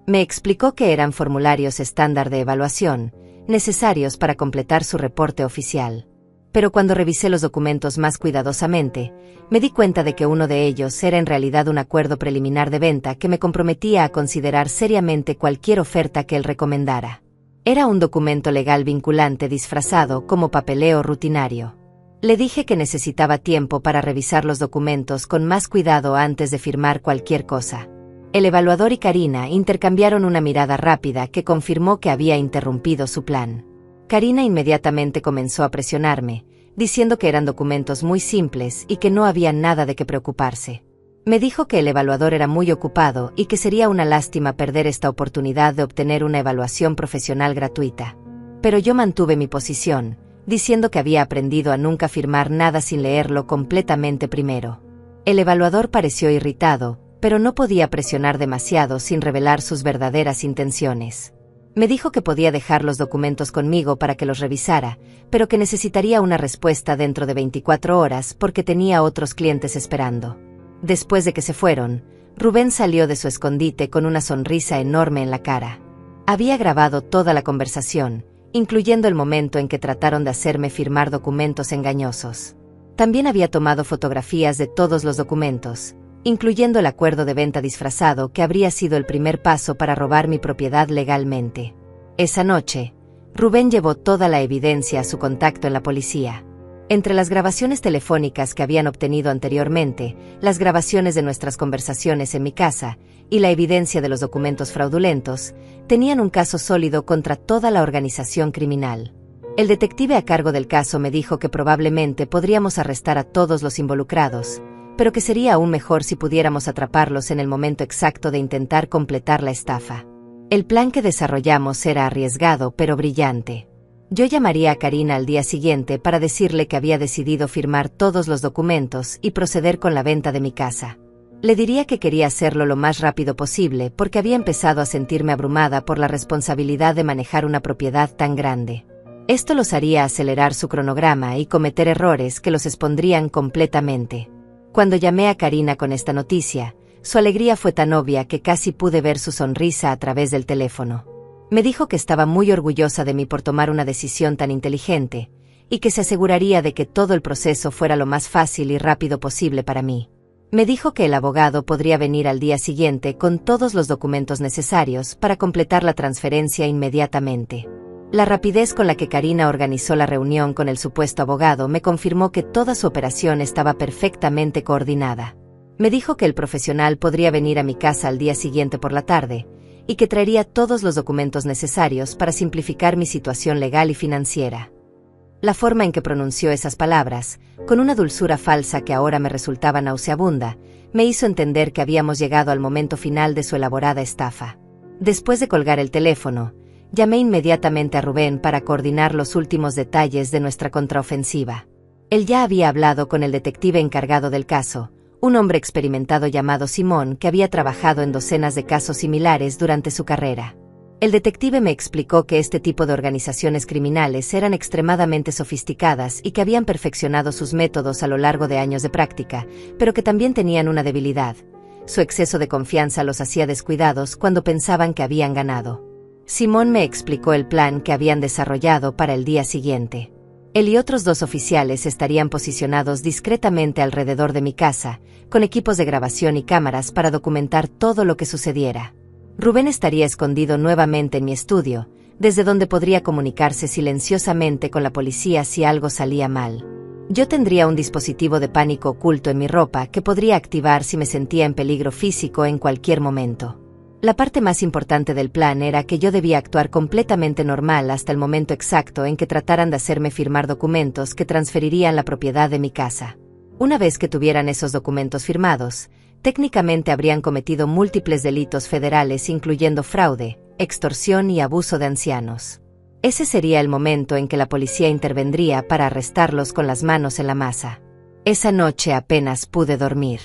Me explicó que eran formularios estándar de evaluación, necesarios para completar su reporte oficial. Pero cuando revisé los documentos más cuidadosamente, me di cuenta de que uno de ellos era en realidad un acuerdo preliminar de venta que me comprometía a considerar seriamente cualquier oferta que él recomendara. Era un documento legal vinculante disfrazado como papeleo rutinario. Le dije que necesitaba tiempo para revisar los documentos con más cuidado antes de firmar cualquier cosa. El evaluador y Karina intercambiaron una mirada rápida que confirmó que había interrumpido su plan. Karina inmediatamente comenzó a presionarme, diciendo que eran documentos muy simples y que no había nada de qué preocuparse. Me dijo que el evaluador era muy ocupado y que sería una lástima perder esta oportunidad de obtener una evaluación profesional gratuita. Pero yo mantuve mi posición, diciendo que había aprendido a nunca firmar nada sin leerlo completamente primero. El evaluador pareció irritado, pero no podía presionar demasiado sin revelar sus verdaderas intenciones. Me dijo que podía dejar los documentos conmigo para que los revisara, pero que necesitaría una respuesta dentro de 24 horas porque tenía otros clientes esperando. Después de que se fueron, Rubén salió de su escondite con una sonrisa enorme en la cara. Había grabado toda la conversación, incluyendo el momento en que trataron de hacerme firmar documentos engañosos. También había tomado fotografías de todos los documentos, incluyendo el acuerdo de venta disfrazado que habría sido el primer paso para robar mi propiedad legalmente. Esa noche, Rubén llevó toda la evidencia a su contacto en la policía. Entre las grabaciones telefónicas que habían obtenido anteriormente, las grabaciones de nuestras conversaciones en mi casa y la evidencia de los documentos fraudulentos, tenían un caso sólido contra toda la organización criminal. El detective a cargo del caso me dijo que probablemente podríamos arrestar a todos los involucrados, pero que sería aún mejor si pudiéramos atraparlos en el momento exacto de intentar completar la estafa. El plan que desarrollamos era arriesgado pero brillante. Yo llamaría a Karina al día siguiente para decirle que había decidido firmar todos los documentos y proceder con la venta de mi casa. Le diría que quería hacerlo lo más rápido posible porque había empezado a sentirme abrumada por la responsabilidad de manejar una propiedad tan grande. Esto los haría acelerar su cronograma y cometer errores que los expondrían completamente. Cuando llamé a Karina con esta noticia, su alegría fue tan obvia que casi pude ver su sonrisa a través del teléfono. Me dijo que estaba muy orgullosa de mí por tomar una decisión tan inteligente, y que se aseguraría de que todo el proceso fuera lo más fácil y rápido posible para mí. Me dijo que el abogado podría venir al día siguiente con todos los documentos necesarios para completar la transferencia inmediatamente. La rapidez con la que Karina organizó la reunión con el supuesto abogado me confirmó que toda su operación estaba perfectamente coordinada. Me dijo que el profesional podría venir a mi casa al día siguiente por la tarde, y que traería todos los documentos necesarios para simplificar mi situación legal y financiera. La forma en que pronunció esas palabras, con una dulzura falsa que ahora me resultaba nauseabunda, me hizo entender que habíamos llegado al momento final de su elaborada estafa. Después de colgar el teléfono, llamé inmediatamente a Rubén para coordinar los últimos detalles de nuestra contraofensiva. Él ya había hablado con el detective encargado del caso, un hombre experimentado llamado Simón que había trabajado en docenas de casos similares durante su carrera. El detective me explicó que este tipo de organizaciones criminales eran extremadamente sofisticadas y que habían perfeccionado sus métodos a lo largo de años de práctica, pero que también tenían una debilidad. Su exceso de confianza los hacía descuidados cuando pensaban que habían ganado. Simón me explicó el plan que habían desarrollado para el día siguiente. Él y otros 2 oficiales estarían posicionados discretamente alrededor de mi casa, con equipos de grabación y cámaras para documentar todo lo que sucediera. Rubén estaría escondido nuevamente en mi estudio, desde donde podría comunicarse silenciosamente con la policía si algo salía mal. Yo tendría un dispositivo de pánico oculto en mi ropa que podría activar si me sentía en peligro físico en cualquier momento. La parte más importante del plan era que yo debía actuar completamente normal hasta el momento exacto en que trataran de hacerme firmar documentos que transferirían la propiedad de mi casa. Una vez que tuvieran esos documentos firmados, técnicamente habrían cometido múltiples delitos federales incluyendo fraude, extorsión y abuso de ancianos. Ese sería el momento en que la policía intervendría para arrestarlos con las manos en la masa. Esa noche apenas pude dormir.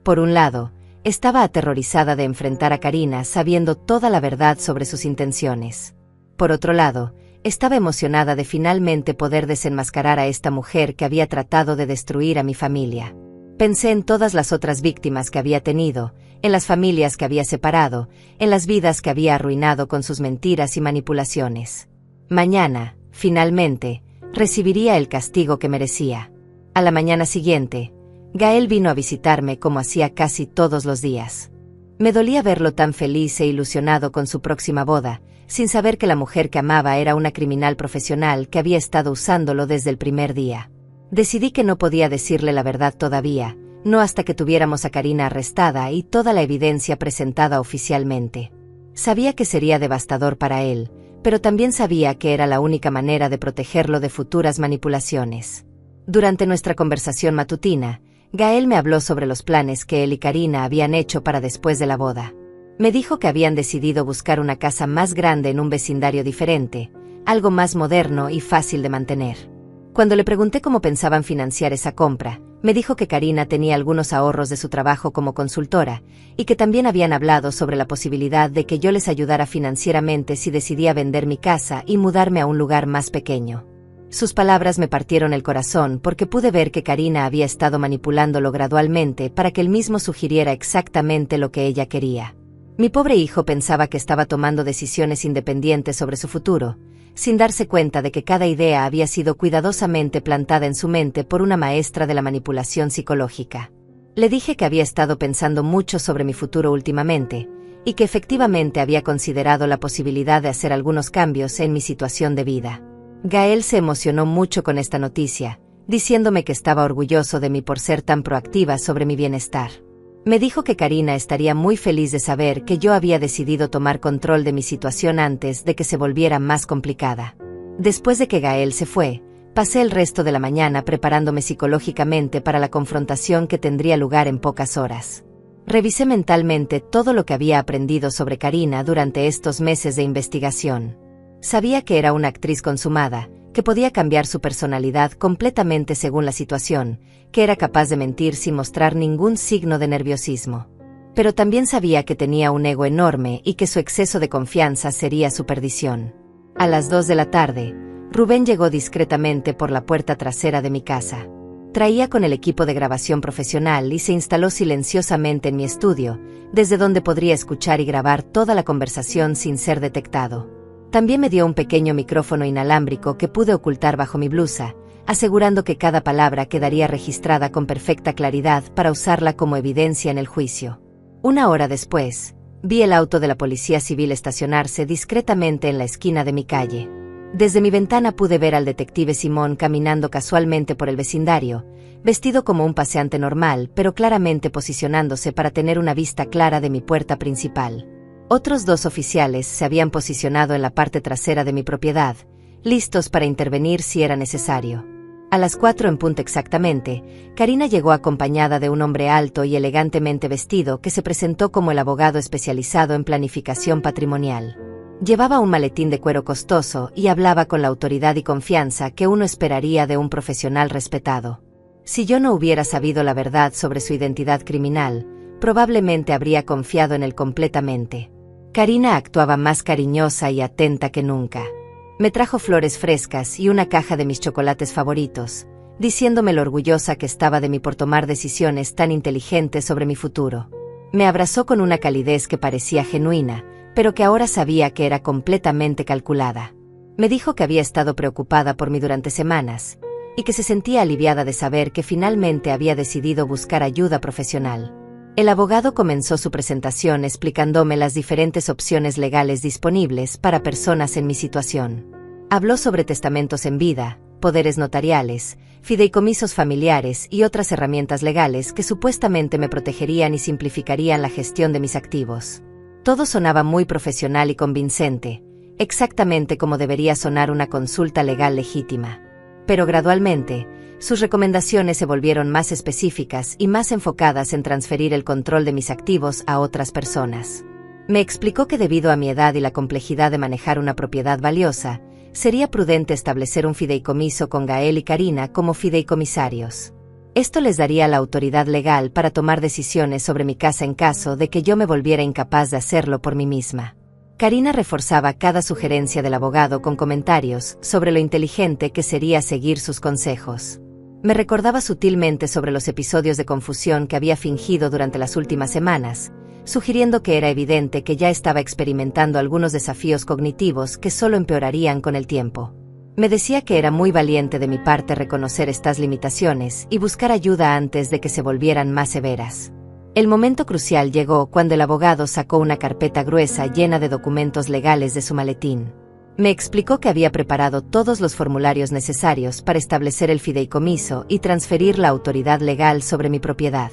Por un lado, estaba aterrorizada de enfrentar a Karina sabiendo toda la verdad sobre sus intenciones. Por otro lado, estaba emocionada de finalmente poder desenmascarar a esta mujer que había tratado de destruir a mi familia. Pensé en todas las otras víctimas que había tenido, en las familias que había separado, en las vidas que había arruinado con sus mentiras y manipulaciones. Mañana, finalmente, recibiría el castigo que merecía. A la mañana siguiente, Gael vino a visitarme como hacía casi todos los días. Me dolía verlo tan feliz e ilusionado con su próxima boda, sin saber que la mujer que amaba era una criminal profesional que había estado usándolo desde el primer día. Decidí que no podía decirle la verdad todavía, no hasta que tuviéramos a Karina arrestada y toda la evidencia presentada oficialmente. Sabía que sería devastador para él, pero también sabía que era la única manera de protegerlo de futuras manipulaciones. Durante nuestra conversación matutina, Gael me habló sobre los planes que él y Karina habían hecho para después de la boda. Me dijo que habían decidido buscar una casa más grande en un vecindario diferente, algo más moderno y fácil de mantener. Cuando le pregunté cómo pensaban financiar esa compra, me dijo que Karina tenía algunos ahorros de su trabajo como consultora, y que también habían hablado sobre la posibilidad de que yo les ayudara financieramente si decidía vender mi casa y mudarme a un lugar más pequeño. Sus palabras me partieron el corazón porque pude ver que Karina había estado manipulándolo gradualmente para que él mismo sugiriera exactamente lo que ella quería. Mi pobre hijo pensaba que estaba tomando decisiones independientes sobre su futuro, sin darse cuenta de que cada idea había sido cuidadosamente plantada en su mente por una maestra de la manipulación psicológica. Le dije que había estado pensando mucho sobre mi futuro últimamente, y que efectivamente había considerado la posibilidad de hacer algunos cambios en mi situación de vida. Gael se emocionó mucho con esta noticia, diciéndome que estaba orgulloso de mí por ser tan proactiva sobre mi bienestar. Me dijo que Karina estaría muy feliz de saber que yo había decidido tomar control de mi situación antes de que se volviera más complicada. Después de que Gael se fue, pasé el resto de la mañana preparándome psicológicamente para la confrontación que tendría lugar en pocas horas. Revisé mentalmente todo lo que había aprendido sobre Karina durante estos meses de investigación. Sabía que era una actriz consumada, que podía cambiar su personalidad completamente según la situación, que era capaz de mentir sin mostrar ningún signo de nerviosismo. Pero también sabía que tenía un ego enorme y que su exceso de confianza sería su perdición. A las 2 de la tarde, Rubén llegó discretamente por la puerta trasera de mi casa. Traía con el equipo de grabación profesional y se instaló silenciosamente en mi estudio, desde donde podría escuchar y grabar toda la conversación sin ser detectado. También me dio un pequeño micrófono inalámbrico que pude ocultar bajo mi blusa, asegurando que cada palabra quedaría registrada con perfecta claridad para usarla como evidencia en el juicio. Una hora después, vi el auto de la policía civil estacionarse discretamente en la esquina de mi calle. Desde mi ventana pude ver al detective Simón caminando casualmente por el vecindario, vestido como un paseante normal, pero claramente posicionándose para tener una vista clara de mi puerta principal. Otros 2 oficiales se habían posicionado en la parte trasera de mi propiedad, listos para intervenir si era necesario. A las 4 en punto exactamente, Karina llegó acompañada de un hombre alto y elegantemente vestido que se presentó como el abogado especializado en planificación patrimonial. Llevaba un maletín de cuero costoso y hablaba con la autoridad y confianza que uno esperaría de un profesional respetado. Si yo no hubiera sabido la verdad sobre su identidad criminal, probablemente habría confiado en él completamente. Karina actuaba más cariñosa y atenta que nunca. Me trajo flores frescas y una caja de mis chocolates favoritos, diciéndome lo orgullosa que estaba de mí por tomar decisiones tan inteligentes sobre mi futuro. Me abrazó con una calidez que parecía genuina, pero que ahora sabía que era completamente calculada. Me dijo que había estado preocupada por mí durante semanas, y que se sentía aliviada de saber que finalmente había decidido buscar ayuda profesional. El abogado comenzó su presentación explicándome las diferentes opciones legales disponibles para personas en mi situación. Habló sobre testamentos en vida, poderes notariales, fideicomisos familiares y otras herramientas legales que supuestamente me protegerían y simplificarían la gestión de mis activos. Todo sonaba muy profesional y convincente, exactamente como debería sonar una consulta legal legítima. Pero gradualmente, sus recomendaciones se volvieron más específicas y más enfocadas en transferir el control de mis activos a otras personas. Me explicó que debido a mi edad y la complejidad de manejar una propiedad valiosa, Sería prudente establecer un fideicomiso con Gael y Karina como fideicomisarios. Esto les daría la autoridad legal para tomar decisiones sobre mi casa en caso de que yo me volviera incapaz de hacerlo por mí misma. Karina reforzaba cada sugerencia del abogado con comentarios sobre lo inteligente que sería seguir sus consejos. Me recordaba sutilmente sobre los episodios de confusión que había fingido durante las últimas semanas, sugiriendo que era evidente que ya estaba experimentando algunos desafíos cognitivos que solo empeorarían con el tiempo. Me decía que era muy valiente de mi parte reconocer estas limitaciones y buscar ayuda antes de que se volvieran más severas. El momento crucial llegó cuando el abogado sacó una carpeta gruesa llena de documentos legales de su maletín. Me explicó que había preparado todos los formularios necesarios para establecer el fideicomiso y transferir la autoridad legal sobre mi propiedad.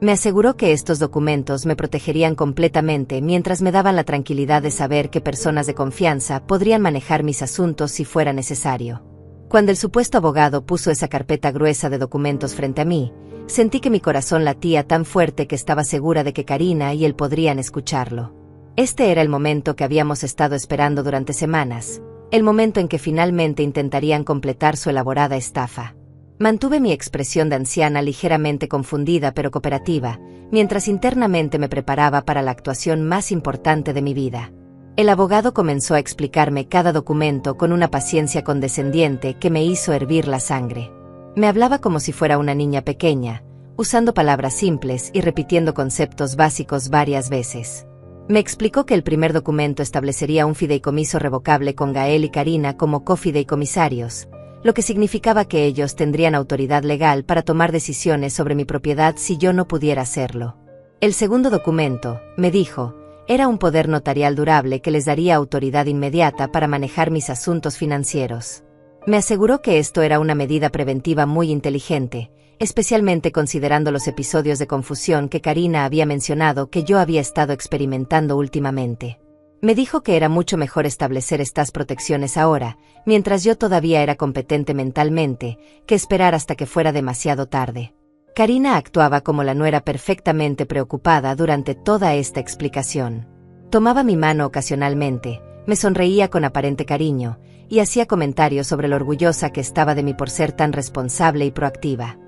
Me aseguró que estos documentos me protegerían completamente mientras me daban la tranquilidad de saber que personas de confianza podrían manejar mis asuntos si fuera necesario. Cuando el supuesto abogado puso esa carpeta gruesa de documentos frente a mí, sentí que mi corazón latía tan fuerte que estaba segura de que Karina y él podrían escucharlo. Este era el momento que habíamos estado esperando durante semanas, el momento en que finalmente intentarían completar su elaborada estafa. Mantuve mi expresión de anciana ligeramente confundida pero cooperativa, mientras internamente me preparaba para la actuación más importante de mi vida. El abogado comenzó a explicarme cada documento con una paciencia condescendiente que me hizo hervir la sangre. Me hablaba como si fuera una niña pequeña, usando palabras simples y repitiendo conceptos básicos varias veces. Me explicó que el primer documento establecería un fideicomiso revocable con Gael y Karina como cofideicomisarios, lo que significaba que ellos tendrían autoridad legal para tomar decisiones sobre mi propiedad si yo no pudiera hacerlo. El segundo documento, me dijo, era un poder notarial durable que les daría autoridad inmediata para manejar mis asuntos financieros. Me aseguró que esto era una medida preventiva muy inteligente, especialmente considerando los episodios de confusión que Karina había mencionado que yo había estado experimentando últimamente. Me dijo que era mucho mejor establecer estas protecciones ahora, mientras yo todavía era competente mentalmente, que esperar hasta que fuera demasiado tarde. Karina actuaba como la nuera perfectamente preocupada durante toda esta explicación. Tomaba mi mano ocasionalmente, me sonreía con aparente cariño, y hacía comentarios sobre lo orgullosa que estaba de mí por ser tan responsable y proactiva.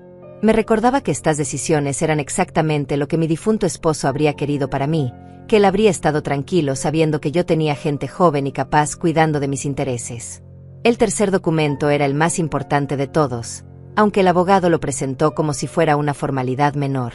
Me recordaba que estas decisiones eran exactamente lo que mi difunto esposo habría querido para mí, que él habría estado tranquilo sabiendo que yo tenía gente joven y capaz cuidando de mis intereses. El tercer documento era el más importante de todos, aunque el abogado lo presentó como si fuera una formalidad menor.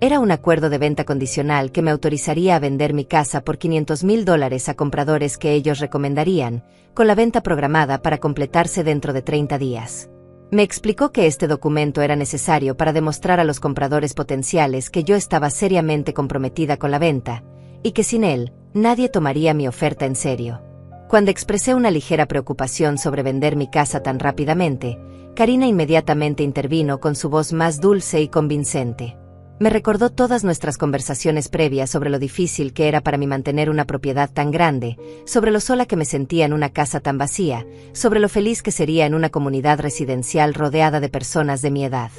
Era un acuerdo de venta condicional que me autorizaría a vender mi casa por $500,000 a compradores que ellos recomendarían, con la venta programada para completarse dentro de 30 días. Me explicó que este documento era necesario para demostrar a los compradores potenciales que yo estaba seriamente comprometida con la venta, y que sin él, nadie tomaría mi oferta en serio. Cuando expresé una ligera preocupación sobre vender mi casa tan rápidamente, Karina inmediatamente intervino con su voz más dulce y convincente. Me recordó todas nuestras conversaciones previas sobre lo difícil que era para mí mantener una propiedad tan grande, sobre lo sola que me sentía en una casa tan vacía, sobre lo feliz que sería en una comunidad residencial rodeada de personas de mi edad.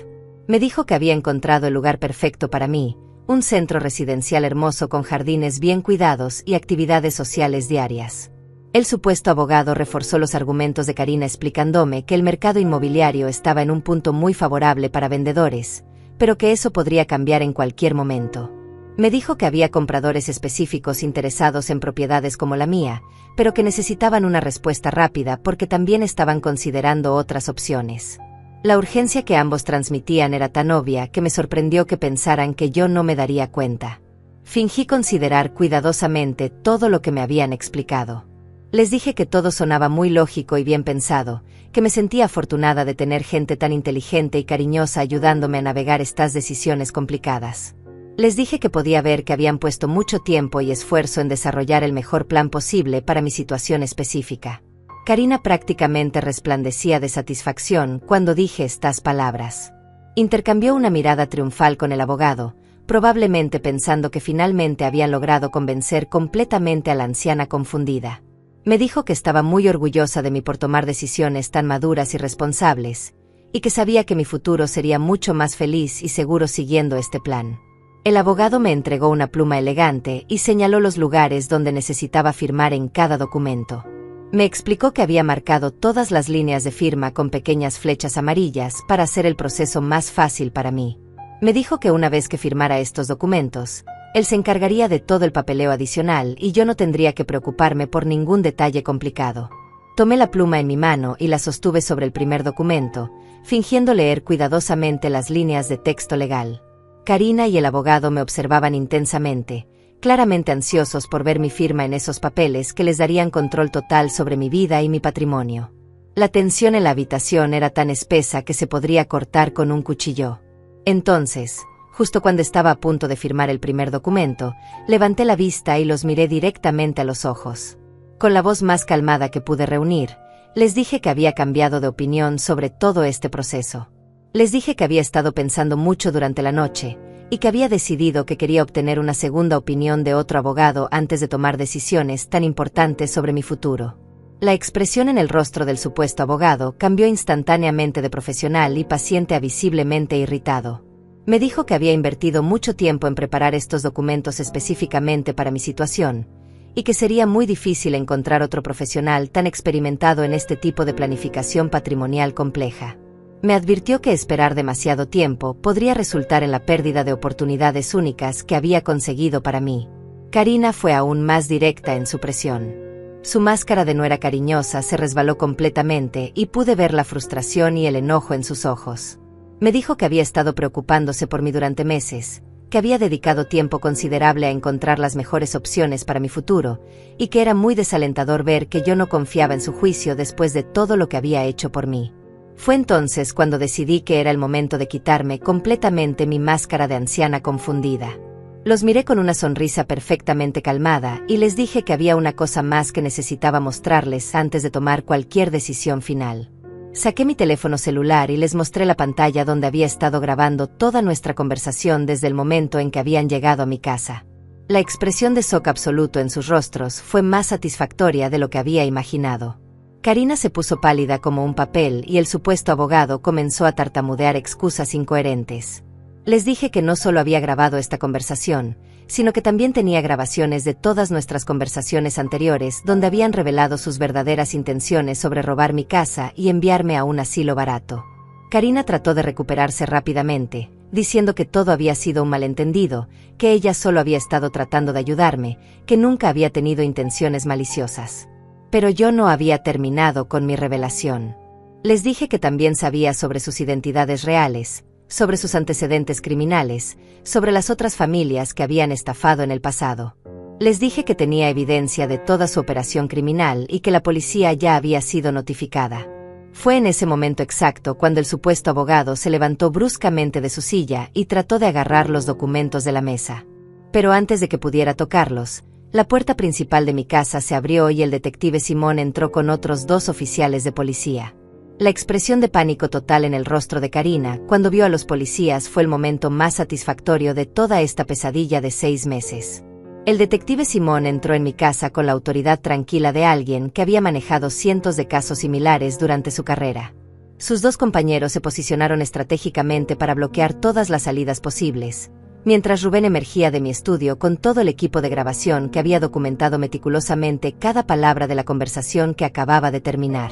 Me dijo que había encontrado el lugar perfecto para mí, un centro residencial hermoso con jardines bien cuidados y actividades sociales diarias. El supuesto abogado reforzó los argumentos de Karina explicándome que el mercado inmobiliario estaba en un punto muy favorable para vendedores, pero que eso podría cambiar en cualquier momento. Me dijo que había compradores específicos interesados en propiedades como la mía, pero que necesitaban una respuesta rápida porque también estaban considerando otras opciones. La urgencia que ambos transmitían era tan obvia que me sorprendió que pensaran que yo no me daría cuenta. Fingí considerar cuidadosamente todo lo que me habían explicado. Les dije que todo sonaba muy lógico y bien pensado, que me sentía afortunada de tener gente tan inteligente y cariñosa ayudándome a navegar estas decisiones complicadas. Les dije que podía ver que habían puesto mucho tiempo y esfuerzo en desarrollar el mejor plan posible para mi situación específica. Karina prácticamente resplandecía de satisfacción cuando dije estas palabras. Intercambió una mirada triunfal con el abogado, probablemente pensando que finalmente habían logrado convencer completamente a la anciana confundida. Me dijo que estaba muy orgullosa de mí por tomar decisiones tan maduras y responsables, y que sabía que mi futuro sería mucho más feliz y seguro siguiendo este plan. El abogado me entregó una pluma elegante y señaló los lugares donde necesitaba firmar en cada documento. Me explicó que había marcado todas las líneas de firma con pequeñas flechas amarillas para hacer el proceso más fácil para mí. Me dijo que una vez que firmara estos documentos, él se encargaría de todo el papeleo adicional y yo no tendría que preocuparme por ningún detalle complicado. Tomé la pluma en mi mano y la sostuve sobre el primer documento, fingiendo leer cuidadosamente las líneas de texto legal. Karina y el abogado me observaban intensamente, claramente ansiosos por ver mi firma en esos papeles que les darían control total sobre mi vida y mi patrimonio. La tensión en la habitación era tan espesa que se podría cortar con un cuchillo. Entonces, justo cuando estaba a punto de firmar el primer documento, levanté la vista y los miré directamente a los ojos. Con la voz más calmada que pude reunir, les dije que había cambiado de opinión sobre todo este proceso. Les dije que había estado pensando mucho durante la noche, y que había decidido que quería obtener una segunda opinión de otro abogado antes de tomar decisiones tan importantes sobre mi futuro. La expresión en el rostro del supuesto abogado cambió instantáneamente de profesional y paciente a visiblemente irritado. Me dijo que había invertido mucho tiempo en preparar estos documentos específicamente para mi situación, y que sería muy difícil encontrar otro profesional tan experimentado en este tipo de planificación patrimonial compleja. Me advirtió que esperar demasiado tiempo podría resultar en la pérdida de oportunidades únicas que había conseguido para mí. Karina fue aún más directa en su presión. Su máscara de nuera cariñosa se resbaló completamente y pude ver la frustración y el enojo en sus ojos. Me dijo que había estado preocupándose por mí durante meses, que había dedicado tiempo considerable a encontrar las mejores opciones para mi futuro, y que era muy desalentador ver que yo no confiaba en su juicio después de todo lo que había hecho por mí. Fue entonces cuando decidí que era el momento de quitarme completamente mi máscara de anciana confundida. Los miré con una sonrisa perfectamente calmada y les dije que había una cosa más que necesitaba mostrarles antes de tomar cualquier decisión final. Saqué mi teléfono celular y les mostré la pantalla donde había estado grabando toda nuestra conversación desde el momento en que habían llegado a mi casa. La expresión de shock absoluto en sus rostros fue más satisfactoria de lo que había imaginado. Karina se puso pálida como un papel y el supuesto abogado comenzó a tartamudear excusas incoherentes. Les dije que no solo había grabado esta conversación, sino que también tenía grabaciones de todas nuestras conversaciones anteriores donde habían revelado sus verdaderas intenciones sobre robar mi casa y enviarme a un asilo barato. Karina trató de recuperarse rápidamente, diciendo que todo había sido un malentendido, que ella solo había estado tratando de ayudarme, que nunca había tenido intenciones maliciosas. Pero yo no había terminado con mi revelación. Les dije que también sabía sobre sus identidades reales, sobre sus antecedentes criminales, sobre las otras familias que habían estafado en el pasado. Les dije que tenía evidencia de toda su operación criminal y que la policía ya había sido notificada. Fue en ese momento exacto cuando el supuesto abogado se levantó bruscamente de su silla y trató de agarrar los documentos de la mesa. Pero antes de que pudiera tocarlos, la puerta principal de mi casa se abrió y el detective Simón entró con otros 2 oficiales de policía. La expresión de pánico total en el rostro de Karina cuando vio a los policías fue el momento más satisfactorio de toda esta pesadilla de 6 meses. El detective Simón entró en mi casa con la autoridad tranquila de alguien que había manejado cientos de casos similares durante su carrera. Sus 2 compañeros se posicionaron estratégicamente para bloquear todas las salidas posibles, mientras Rubén emergía de mi estudio con todo el equipo de grabación que había documentado meticulosamente cada palabra de la conversación que acababa de terminar.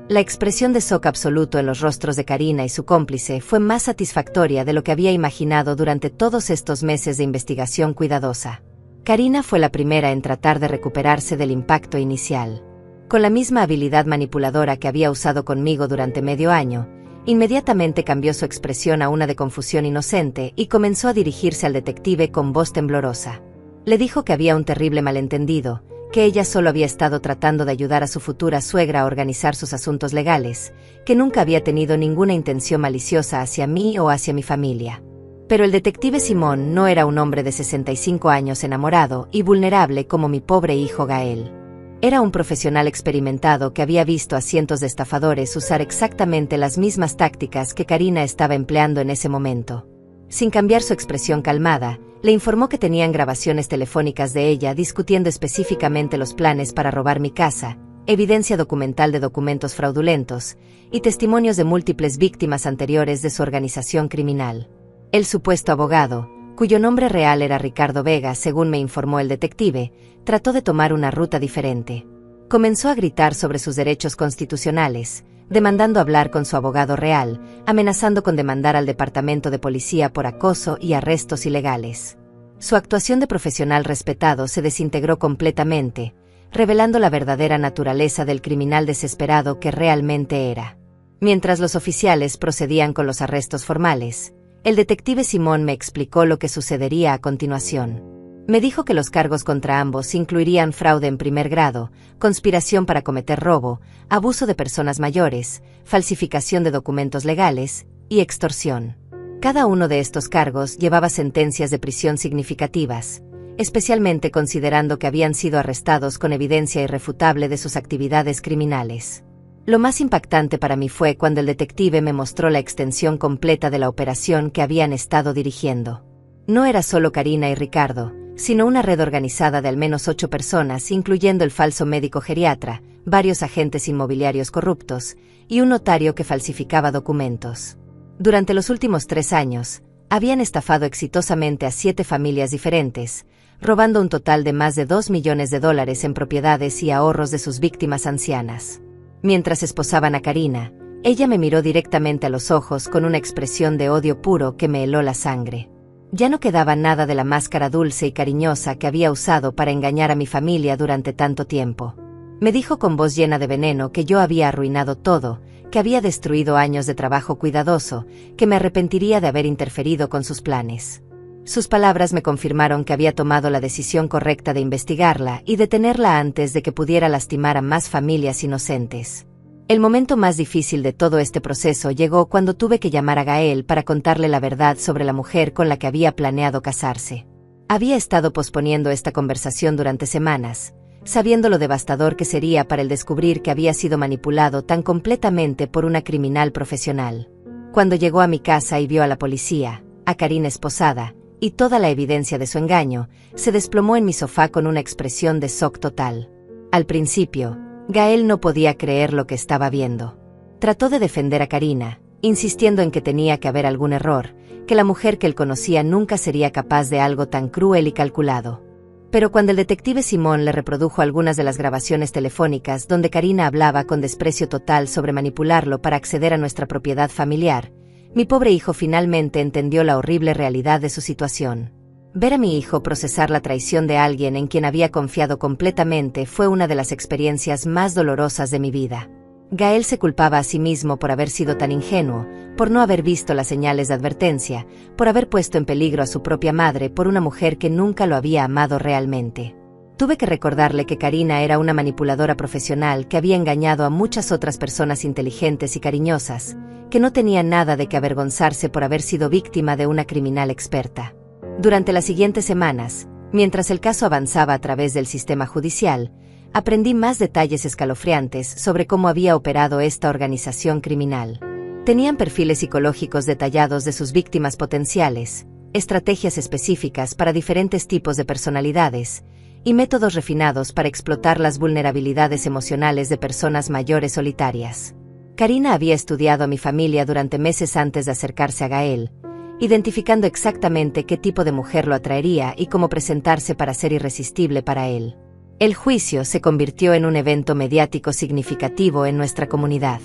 La expresión de shock absoluto en los rostros de Karina y su cómplice fue más satisfactoria de lo que había imaginado durante todos estos meses de investigación cuidadosa. Karina fue la primera en tratar de recuperarse del impacto inicial. Con la misma habilidad manipuladora que había usado conmigo durante medio año, inmediatamente cambió su expresión a una de confusión inocente y comenzó a dirigirse al detective con voz temblorosa. Le dijo que había un terrible malentendido, que ella solo había estado tratando de ayudar a su futura suegra a organizar sus asuntos legales, que nunca había tenido ninguna intención maliciosa hacia mí o hacia mi familia. Pero el detective Simón no era un hombre de 65 años enamorado y vulnerable como mi pobre hijo Gael. Era un profesional experimentado que había visto a cientos de estafadores usar exactamente las mismas tácticas que Karina estaba empleando en ese momento. Sin cambiar su expresión calmada, le informó que tenían grabaciones telefónicas de ella discutiendo específicamente los planes para robar mi casa, evidencia documental de documentos fraudulentos y testimonios de múltiples víctimas anteriores de su organización criminal. El supuesto abogado, cuyo nombre real era Ricardo Vega según me informó el detective, trató de tomar una ruta diferente. Comenzó a gritar sobre sus derechos constitucionales, demandando hablar con su abogado real, amenazando con demandar al departamento de policía por acoso y arrestos ilegales. Su actuación de profesional respetado se desintegró completamente, revelando la verdadera naturaleza del criminal desesperado que realmente era. Mientras los oficiales procedían con los arrestos formales, el detective Simón me explicó lo que sucedería a continuación. Me dijo que los cargos contra ambos incluirían fraude en primer grado, conspiración para cometer robo, abuso de personas mayores, falsificación de documentos legales y extorsión. Cada uno de estos cargos llevaba sentencias de prisión significativas, especialmente considerando que habían sido arrestados con evidencia irrefutable de sus actividades criminales. Lo más impactante para mí fue cuando el detective me mostró la extensión completa de la operación que habían estado dirigiendo. No era solo Karina y Ricardo, sino una red organizada de al menos 8 personas, incluyendo el falso médico geriatra, varios agentes inmobiliarios corruptos y un notario que falsificaba documentos. Durante los últimos 3 años, habían estafado exitosamente a 7 familias diferentes, robando un total de más de $2 millones en propiedades y ahorros de sus víctimas ancianas. Mientras esposaban a Karina, ella me miró directamente a los ojos con una expresión de odio puro que me heló la sangre. Ya no quedaba nada de la máscara dulce y cariñosa que había usado para engañar a mi familia durante tanto tiempo. Me dijo con voz llena de veneno que yo había arruinado todo, que había destruido años de trabajo cuidadoso, que me arrepentiría de haber interferido con sus planes. Sus palabras me confirmaron que había tomado la decisión correcta de investigarla y detenerla antes de que pudiera lastimar a más familias inocentes. El momento más difícil de todo este proceso llegó cuando tuve que llamar a Gael para contarle la verdad sobre la mujer con la que había planeado casarse. Había estado posponiendo esta conversación durante semanas, sabiendo lo devastador que sería para él descubrir que había sido manipulado tan completamente por una criminal profesional. Cuando llegó a mi casa y vio a la policía, a Karina esposada, y toda la evidencia de su engaño, se desplomó en mi sofá con una expresión de shock total. Al principio, Gael no podía creer lo que estaba viendo. Trató de defender a Karina, insistiendo en que tenía que haber algún error, que la mujer que él conocía nunca sería capaz de algo tan cruel y calculado. Pero cuando el detective Simón le reprodujo algunas de las grabaciones telefónicas donde Karina hablaba con desprecio total sobre manipularlo para acceder a nuestra propiedad familiar, mi pobre hijo finalmente entendió la horrible realidad de su situación. Ver a mi hijo procesar la traición de alguien en quien había confiado completamente fue una de las experiencias más dolorosas de mi vida. Gael se culpaba a sí mismo por haber sido tan ingenuo, por no haber visto las señales de advertencia, por haber puesto en peligro a su propia madre por una mujer que nunca lo había amado realmente. Tuve que recordarle que Karina era una manipuladora profesional que había engañado a muchas otras personas inteligentes y cariñosas, que no tenían nada de que avergonzarse por haber sido víctima de una criminal experta. Durante las siguientes semanas, mientras el caso avanzaba a través del sistema judicial, aprendí más detalles escalofriantes sobre cómo había operado esta organización criminal. Tenían perfiles psicológicos detallados de sus víctimas potenciales, estrategias específicas para diferentes tipos de personalidades, y métodos refinados para explotar las vulnerabilidades emocionales de personas mayores solitarias. Karina había estudiado a mi familia durante meses antes de acercarse a Gael, identificando exactamente qué tipo de mujer lo atraería y cómo presentarse para ser irresistible para él. El juicio se convirtió en un evento mediático significativo en nuestra comunidad.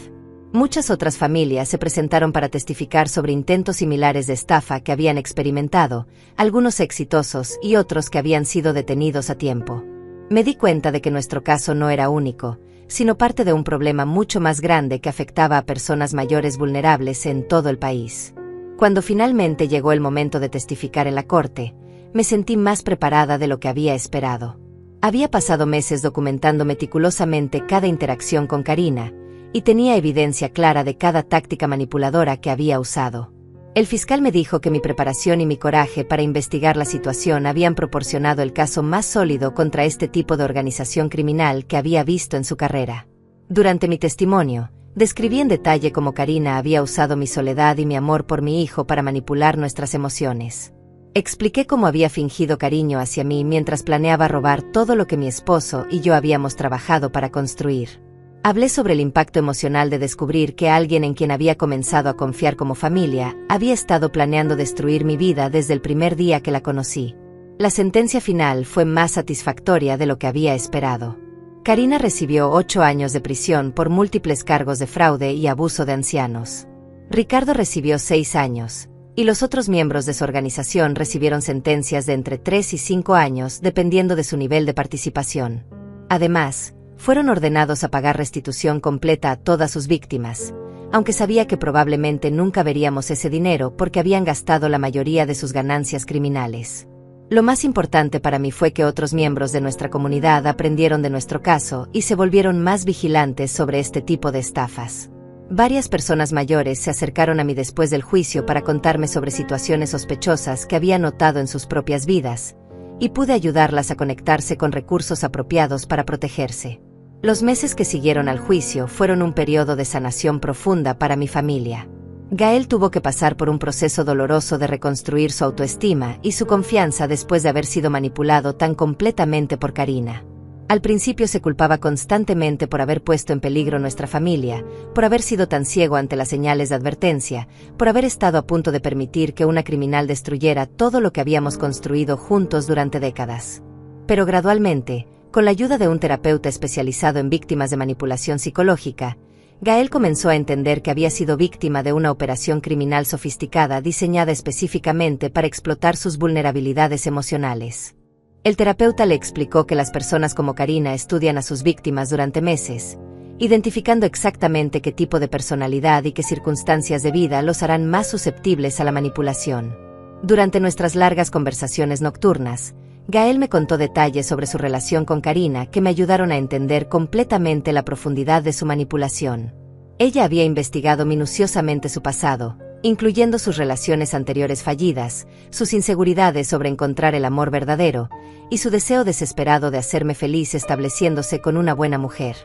Muchas otras familias se presentaron para testificar sobre intentos similares de estafa que habían experimentado, algunos exitosos y otros que habían sido detenidos a tiempo. Me di cuenta de que nuestro caso no era único, sino parte de un problema mucho más grande que afectaba a personas mayores vulnerables en todo el país. Cuando finalmente llegó el momento de testificar en la corte, me sentí más preparada de lo que había esperado. Había pasado meses documentando meticulosamente cada interacción con Karina, y tenía evidencia clara de cada táctica manipuladora que había usado. El fiscal me dijo que mi preparación y mi coraje para investigar la situación habían proporcionado el caso más sólido contra este tipo de organización criminal que había visto en su carrera. Durante mi testimonio, describí en detalle cómo Karina había usado mi soledad y mi amor por mi hijo para manipular nuestras emociones. Expliqué cómo había fingido cariño hacia mí mientras planeaba robar todo lo que mi esposo y yo habíamos trabajado para construir. Hablé sobre el impacto emocional de descubrir que alguien en quien había comenzado a confiar como familia había estado planeando destruir mi vida desde el primer día que la conocí. La sentencia final fue más satisfactoria de lo que había esperado. Karina recibió 8 años de prisión por múltiples cargos de fraude y abuso de ancianos. Ricardo recibió 6 años, y los otros miembros de su organización recibieron sentencias de entre 3 y 5 años dependiendo de su nivel de participación. Además, fueron ordenados a pagar restitución completa a todas sus víctimas, aunque sabía que probablemente nunca veríamos ese dinero porque habían gastado la mayoría de sus ganancias criminales. Lo más importante para mí fue que otros miembros de nuestra comunidad aprendieron de nuestro caso y se volvieron más vigilantes sobre este tipo de estafas. Varias personas mayores se acercaron a mí después del juicio para contarme sobre situaciones sospechosas que había notado en sus propias vidas, y pude ayudarlas a conectarse con recursos apropiados para protegerse. Los meses que siguieron al juicio fueron un periodo de sanación profunda para mi familia. Gael tuvo que pasar por un proceso doloroso de reconstruir su autoestima y su confianza después de haber sido manipulado tan completamente por Karina. Al principio se culpaba constantemente por haber puesto en peligro nuestra familia, por haber sido tan ciego ante las señales de advertencia, por haber estado a punto de permitir que una criminal destruyera todo lo que habíamos construido juntos durante décadas. Pero gradualmente, con la ayuda de un terapeuta especializado en víctimas de manipulación psicológica, Gael comenzó a entender que había sido víctima de una operación criminal sofisticada diseñada específicamente para explotar sus vulnerabilidades emocionales. El terapeuta le explicó que las personas como Karina estudian a sus víctimas durante meses, identificando exactamente qué tipo de personalidad y qué circunstancias de vida los harán más susceptibles a la manipulación. Durante nuestras largas conversaciones nocturnas, Gael me contó detalles sobre su relación con Karina que me ayudaron a entender completamente la profundidad de su manipulación. Ella había investigado minuciosamente su pasado, incluyendo sus relaciones anteriores fallidas, sus inseguridades sobre encontrar el amor verdadero, y su deseo desesperado de hacerme feliz estableciéndose con una buena mujer.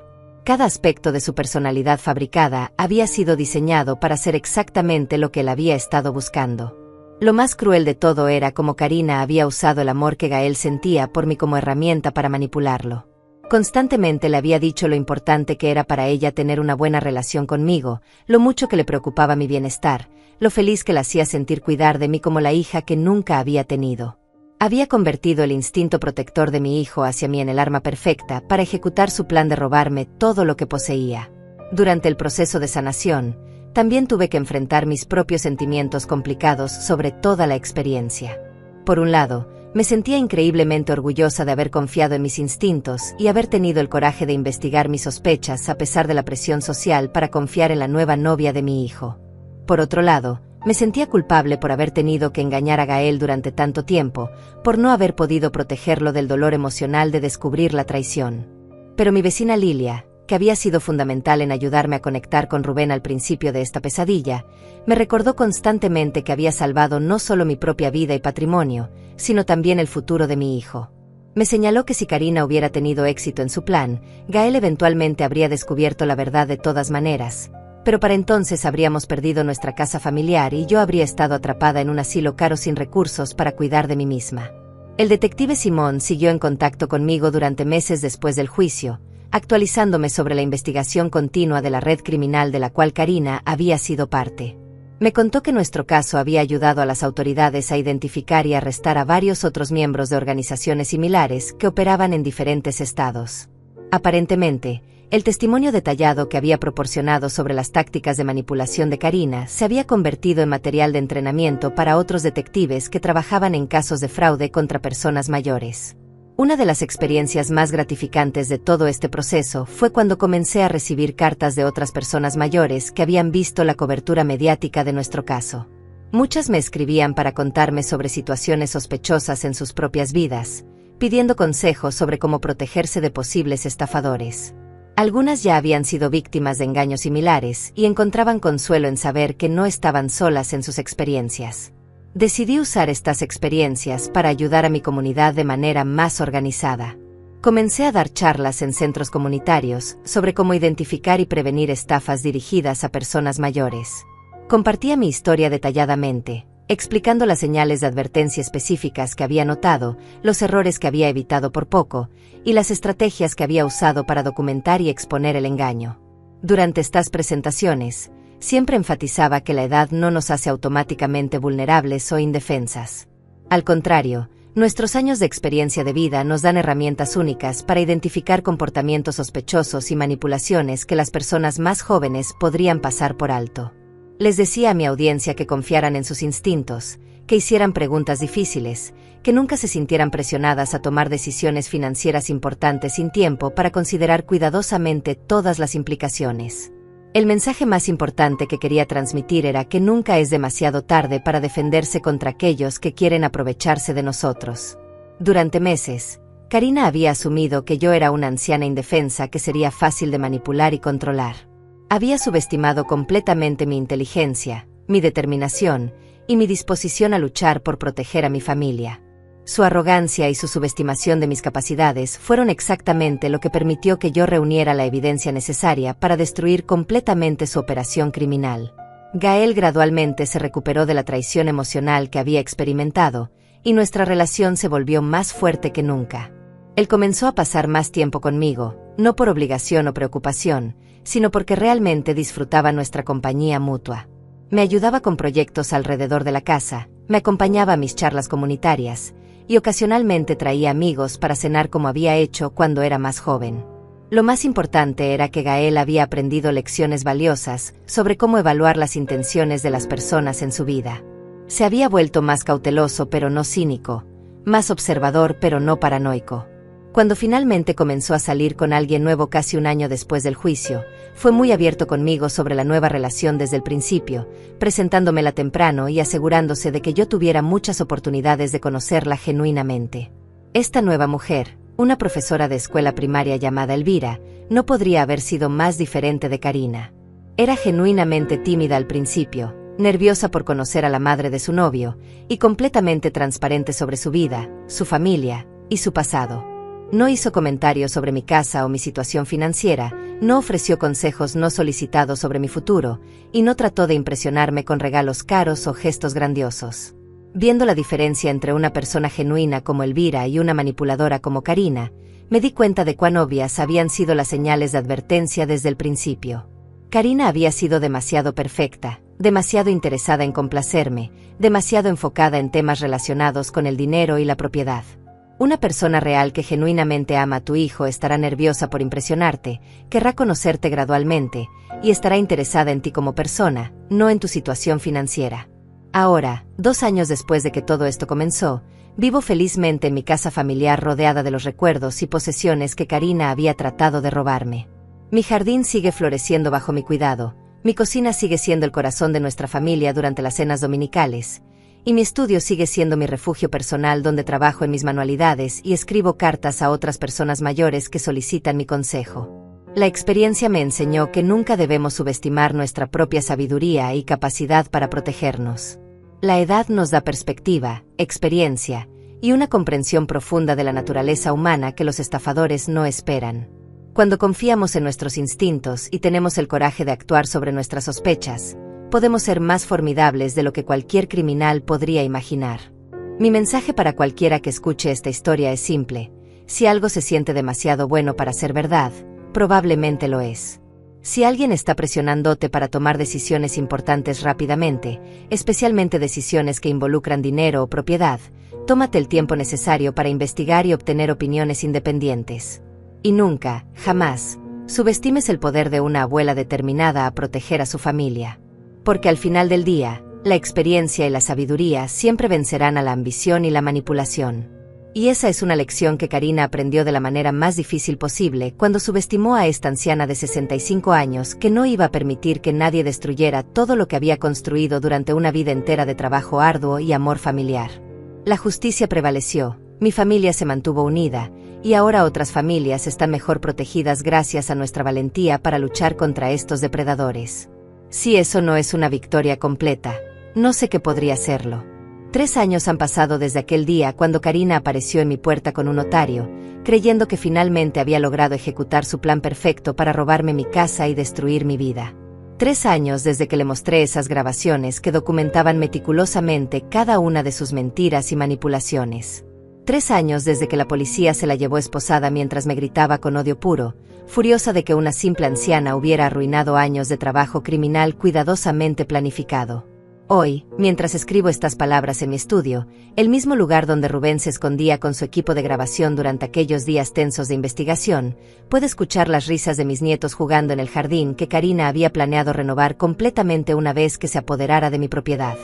Cada aspecto de su personalidad fabricada había sido diseñado para ser exactamente lo que él había estado buscando. Lo más cruel de todo era cómo Karina había usado el amor que Gael sentía por mí como herramienta para manipularlo. Constantemente le había dicho lo importante que era para ella tener una buena relación conmigo, lo mucho que le preocupaba mi bienestar, lo feliz que la hacía sentir cuidar de mí como la hija que nunca había tenido. Había convertido el instinto protector de mi hijo hacia mí en el arma perfecta para ejecutar su plan de robarme todo lo que poseía. Durante el proceso de sanación, también tuve que enfrentar mis propios sentimientos complicados sobre toda la experiencia. Por un lado, me sentía increíblemente orgullosa de haber confiado en mis instintos y haber tenido el coraje de investigar mis sospechas a pesar de la presión social para confiar en la nueva novia de mi hijo. Por otro lado, me sentía culpable por haber tenido que engañar a Gael durante tanto tiempo, por no haber podido protegerlo del dolor emocional de descubrir la traición. Pero mi vecina Lilia, que había sido fundamental en ayudarme a conectar con Rubén al principio de esta pesadilla, me recordó constantemente que había salvado no solo mi propia vida y patrimonio, sino también el futuro de mi hijo. Me señaló que si Karina hubiera tenido éxito en su plan, Gael eventualmente habría descubierto la verdad de todas maneras, pero para entonces habríamos perdido nuestra casa familiar y yo habría estado atrapada en un asilo caro sin recursos para cuidar de mí misma. El detective Simón siguió en contacto conmigo durante meses después del juicio, actualizándome sobre la investigación continua de la red criminal de la cual Karina había sido parte. Me contó que nuestro caso había ayudado a las autoridades a identificar y arrestar a varios otros miembros de organizaciones similares que operaban en diferentes estados. Aparentemente, el testimonio detallado que había proporcionado sobre las tácticas de manipulación de Karina se había convertido en material de entrenamiento para otros detectives que trabajaban en casos de fraude contra personas mayores. Una de las experiencias más gratificantes de todo este proceso fue cuando comencé a recibir cartas de otras personas mayores que habían visto la cobertura mediática de nuestro caso. Muchas me escribían para contarme sobre situaciones sospechosas en sus propias vidas, pidiendo consejos sobre cómo protegerse de posibles estafadores. Algunas ya habían sido víctimas de engaños similares y encontraban consuelo en saber que no estaban solas en sus experiencias. Decidí usar estas experiencias para ayudar a mi comunidad de manera más organizada. Comencé a dar charlas en centros comunitarios sobre cómo identificar y prevenir estafas dirigidas a personas mayores. Compartía mi historia detalladamente, explicando las señales de advertencia específicas que había notado, los errores que había evitado por poco, y las estrategias que había usado para documentar y exponer el engaño. Durante estas presentaciones, siempre enfatizaba que la edad no nos hace automáticamente vulnerables o indefensas. Al contrario, Nuestros años de experiencia de vida nos dan herramientas únicas para identificar comportamientos sospechosos y manipulaciones que las personas más jóvenes podrían pasar por alto. Les decía a mi audiencia que confiaran en sus instintos, que hicieran preguntas difíciles, que nunca se sintieran presionadas a tomar decisiones financieras importantes sin tiempo para considerar cuidadosamente todas las implicaciones. El mensaje más importante que quería transmitir era que nunca es demasiado tarde para defenderse contra aquellos que quieren aprovecharse de nosotros. Durante meses, Karina había asumido que yo era una anciana indefensa que sería fácil de manipular y controlar. Había subestimado completamente mi inteligencia, mi determinación y mi disposición a luchar por proteger a mi familia. Su arrogancia y su subestimación de mis capacidades fueron exactamente lo que permitió que yo reuniera la evidencia necesaria para destruir completamente su operación criminal. Gael gradualmente se recuperó de la traición emocional que había experimentado, y nuestra relación se volvió más fuerte que nunca. Él comenzó a pasar más tiempo conmigo, no por obligación o preocupación, sino porque realmente disfrutaba nuestra compañía mutua. Me ayudaba con proyectos alrededor de la casa, me acompañaba a mis charlas comunitarias, y ocasionalmente traía amigos para cenar como había hecho cuando era más joven. Lo más importante era que Gael había aprendido lecciones valiosas sobre cómo evaluar las intenciones de las personas en su vida. Se había vuelto más cauteloso pero no cínico, más observador pero no paranoico. Cuando finalmente comenzó a salir con alguien nuevo casi un año después del juicio, fue muy abierto conmigo sobre la nueva relación desde el principio, presentándomela temprano y asegurándose de que yo tuviera muchas oportunidades de conocerla genuinamente. Esta nueva mujer, una profesora de escuela primaria llamada Elvira, no podría haber sido más diferente de Karina. Era genuinamente tímida al principio, nerviosa por conocer a la madre de su novio, y completamente transparente sobre su vida, su familia y su pasado. No hizo comentarios sobre mi casa o mi situación financiera, no ofreció consejos no solicitados sobre mi futuro, y no trató de impresionarme con regalos caros o gestos grandiosos. Viendo la diferencia entre una persona genuina como Elvira y una manipuladora como Karina, me di cuenta de cuán obvias habían sido las señales de advertencia desde el principio. Karina había sido demasiado perfecta, demasiado interesada en complacerme, demasiado enfocada en temas relacionados con el dinero y la propiedad. Una persona real que genuinamente ama a tu hijo estará nerviosa por impresionarte, querrá conocerte gradualmente, y estará interesada en ti como persona, no en tu situación financiera. Ahora, 2 años después de que todo esto comenzó, vivo felizmente en mi casa familiar rodeada de los recuerdos y posesiones que Karina había tratado de robarme. Mi jardín sigue floreciendo bajo mi cuidado, mi cocina sigue siendo el corazón de nuestra familia durante las cenas dominicales, y mi estudio sigue siendo mi refugio personal donde trabajo en mis manualidades y escribo cartas a otras personas mayores que solicitan mi consejo. La experiencia me enseñó que nunca debemos subestimar nuestra propia sabiduría y capacidad para protegernos. La edad nos da perspectiva, experiencia y una comprensión profunda de la naturaleza humana que los estafadores no esperan. Cuando confiamos en nuestros instintos y tenemos el coraje de actuar sobre nuestras sospechas, podemos ser más formidables de lo que cualquier criminal podría imaginar. Mi mensaje para cualquiera que escuche esta historia es simple: si algo se siente demasiado bueno para ser verdad, probablemente lo es. Si alguien está presionándote para tomar decisiones importantes rápidamente, especialmente decisiones que involucran dinero o propiedad, tómate el tiempo necesario para investigar y obtener opiniones independientes. Y nunca, jamás, subestimes el poder de una abuela determinada a proteger a su familia. Porque al final del día, la experiencia y la sabiduría siempre vencerán a la ambición y la manipulación. Y esa es una lección que Karina aprendió de la manera más difícil posible cuando subestimó a esta anciana de 65 años que no iba a permitir que nadie destruyera todo lo que había construido durante una vida entera de trabajo arduo y amor familiar. La justicia prevaleció, mi familia se mantuvo unida, y ahora otras familias están mejor protegidas gracias a nuestra valentía para luchar contra estos depredadores. Si eso no es una victoria completa, no sé qué podría serlo. 3 años han pasado desde aquel día cuando Karina apareció en mi puerta con un notario, creyendo que finalmente había logrado ejecutar su plan perfecto para robarme mi casa y destruir mi vida. 3 años desde que le mostré esas grabaciones que documentaban meticulosamente cada una de sus mentiras y manipulaciones. 3 años desde que la policía se la llevó esposada mientras me gritaba con odio puro, furiosa de que una simple anciana hubiera arruinado años de trabajo criminal cuidadosamente planificado. Hoy, mientras escribo estas palabras en mi estudio, el mismo lugar donde Rubén se escondía con su equipo de grabación durante aquellos días tensos de investigación, puede escuchar las risas de mis nietos jugando en el jardín que Karina había planeado renovar completamente una vez que se apoderara de mi propiedad.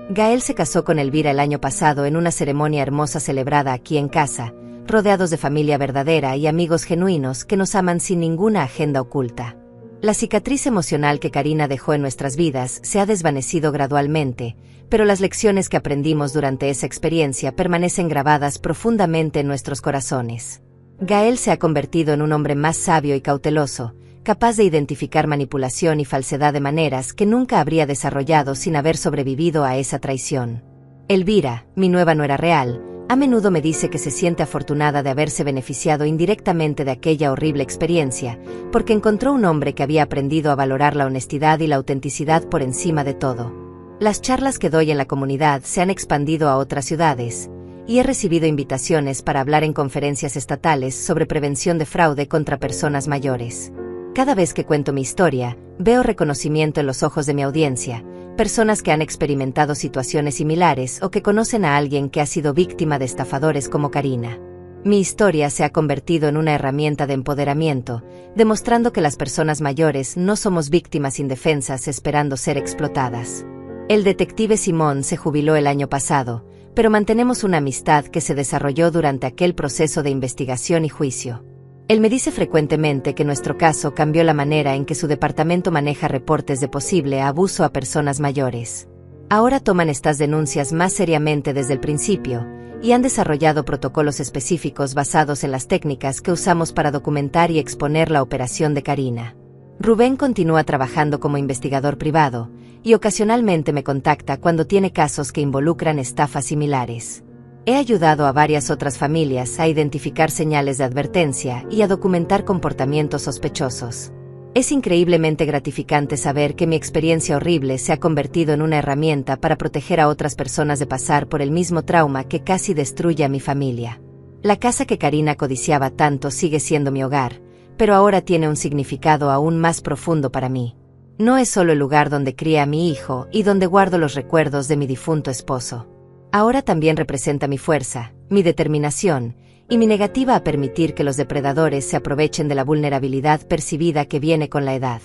Gael se casó con Elvira el año pasado en una ceremonia hermosa celebrada aquí en casa, rodeados de familia verdadera y amigos genuinos que nos aman sin ninguna agenda oculta. La cicatriz emocional que Karina dejó en nuestras vidas se ha desvanecido gradualmente, pero las lecciones que aprendimos durante esa experiencia permanecen grabadas profundamente en nuestros corazones. Gael se ha convertido en un hombre más sabio y cauteloso, capaz de identificar manipulación y falsedad de maneras que nunca habría desarrollado sin haber sobrevivido a esa traición. Elvira, mi nueva nuera real, a menudo me dice que se siente afortunada de haberse beneficiado indirectamente de aquella horrible experiencia, porque encontró un hombre que había aprendido a valorar la honestidad y la autenticidad por encima de todo. Las charlas que doy en la comunidad se han expandido a otras ciudades, y he recibido invitaciones para hablar en conferencias estatales sobre prevención de fraude contra personas mayores. Cada vez que cuento mi historia, veo reconocimiento en los ojos de mi audiencia, personas que han experimentado situaciones similares o que conocen a alguien que ha sido víctima de estafadores como Karina. Mi historia se ha convertido en una herramienta de empoderamiento, demostrando que las personas mayores no somos víctimas indefensas esperando ser explotadas. El detective Simón se jubiló el año pasado, pero mantenemos una amistad que se desarrolló durante aquel proceso de investigación y juicio. Él me dice frecuentemente que nuestro caso cambió la manera en que su departamento maneja reportes de posible abuso a personas mayores. Ahora toman estas denuncias más seriamente desde el principio, y han desarrollado protocolos específicos basados en las técnicas que usamos para documentar y exponer la operación de Karina. Rubén continúa trabajando como investigador privado, y ocasionalmente me contacta cuando tiene casos que involucran estafas similares. He ayudado a varias otras familias a identificar señales de advertencia y a documentar comportamientos sospechosos. Es increíblemente gratificante saber que mi experiencia horrible se ha convertido en una herramienta para proteger a otras personas de pasar por el mismo trauma que casi destruye a mi familia. La casa que Karina codiciaba tanto sigue siendo mi hogar, pero ahora tiene un significado aún más profundo para mí. No es solo el lugar donde crié a mi hijo y donde guardo los recuerdos de mi difunto esposo. Ahora también representa mi fuerza, mi determinación, y mi negativa a permitir que los depredadores se aprovechen de la vulnerabilidad percibida que viene con la edad.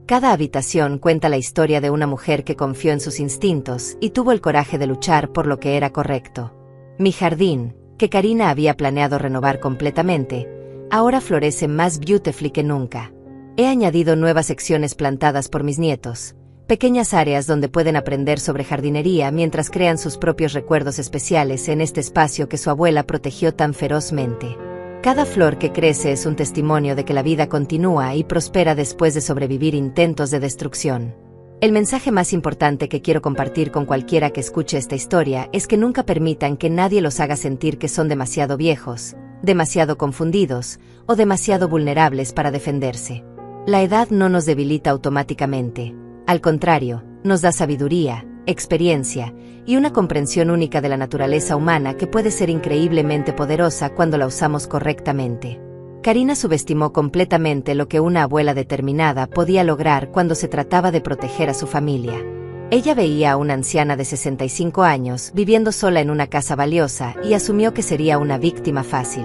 Cada habitación cuenta la historia de una mujer que confió en sus instintos y tuvo el coraje de luchar por lo que era correcto. Mi jardín, que Karina había planeado renovar completamente, ahora florece más beautifully que nunca. He añadido nuevas secciones plantadas por mis nietos, pequeñas áreas donde pueden aprender sobre jardinería mientras crean sus propios recuerdos especiales en este espacio que su abuela protegió tan ferozmente. Cada flor que crece es un testimonio de que la vida continúa y prospera después de sobrevivir intentos de destrucción. El mensaje más importante que quiero compartir con cualquiera que escuche esta historia es que nunca permitan que nadie los haga sentir que son demasiado viejos, demasiado confundidos o demasiado vulnerables para defenderse. La edad no nos debilita automáticamente. Al contrario, nos da sabiduría, experiencia y una comprensión única de la naturaleza humana que puede ser increíblemente poderosa cuando la usamos correctamente. Karina subestimó completamente lo que una abuela determinada podía lograr cuando se trataba de proteger a su familia. Ella veía a una anciana de 65 años viviendo sola en una casa valiosa y asumió que sería una víctima fácil.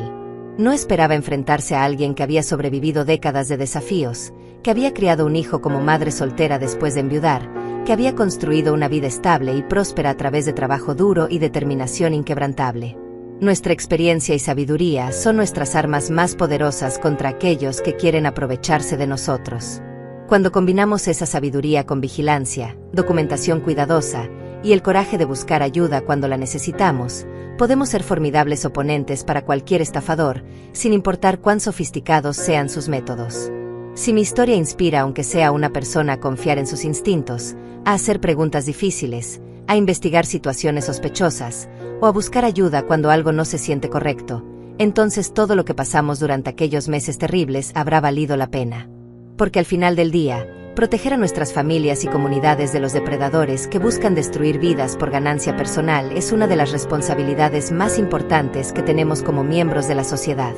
No esperaba enfrentarse a alguien que había sobrevivido décadas de desafíos, que había criado un hijo como madre soltera después de enviudar, que había construido una vida estable y próspera a través de trabajo duro y determinación inquebrantable. Nuestra experiencia y sabiduría son nuestras armas más poderosas contra aquellos que quieren aprovecharse de nosotros. Cuando combinamos esa sabiduría con vigilancia, documentación cuidadosa y el coraje de buscar ayuda cuando la necesitamos, podemos ser formidables oponentes para cualquier estafador, sin importar cuán sofisticados sean sus métodos. Si mi historia inspira aunque sea a una persona a confiar en sus instintos, a hacer preguntas difíciles, a investigar situaciones sospechosas, o a buscar ayuda cuando algo no se siente correcto, entonces todo lo que pasamos durante aquellos meses terribles habrá valido la pena. Porque al final del día, proteger a nuestras familias y comunidades de los depredadores que buscan destruir vidas por ganancia personal es una de las responsabilidades más importantes que tenemos como miembros de la sociedad.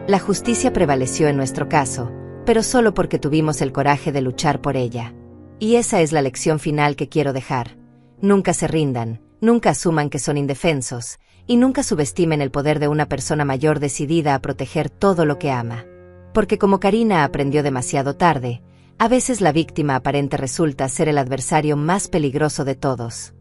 La justicia prevaleció en nuestro caso, pero solo porque tuvimos el coraje de luchar por ella. Y esa es la lección final que quiero dejar. Nunca se rindan, nunca asuman que son indefensos, y nunca subestimen el poder de una persona mayor decidida a proteger todo lo que ama. Porque como Karina aprendió demasiado tarde, a veces la víctima aparente resulta ser el adversario más peligroso de todos.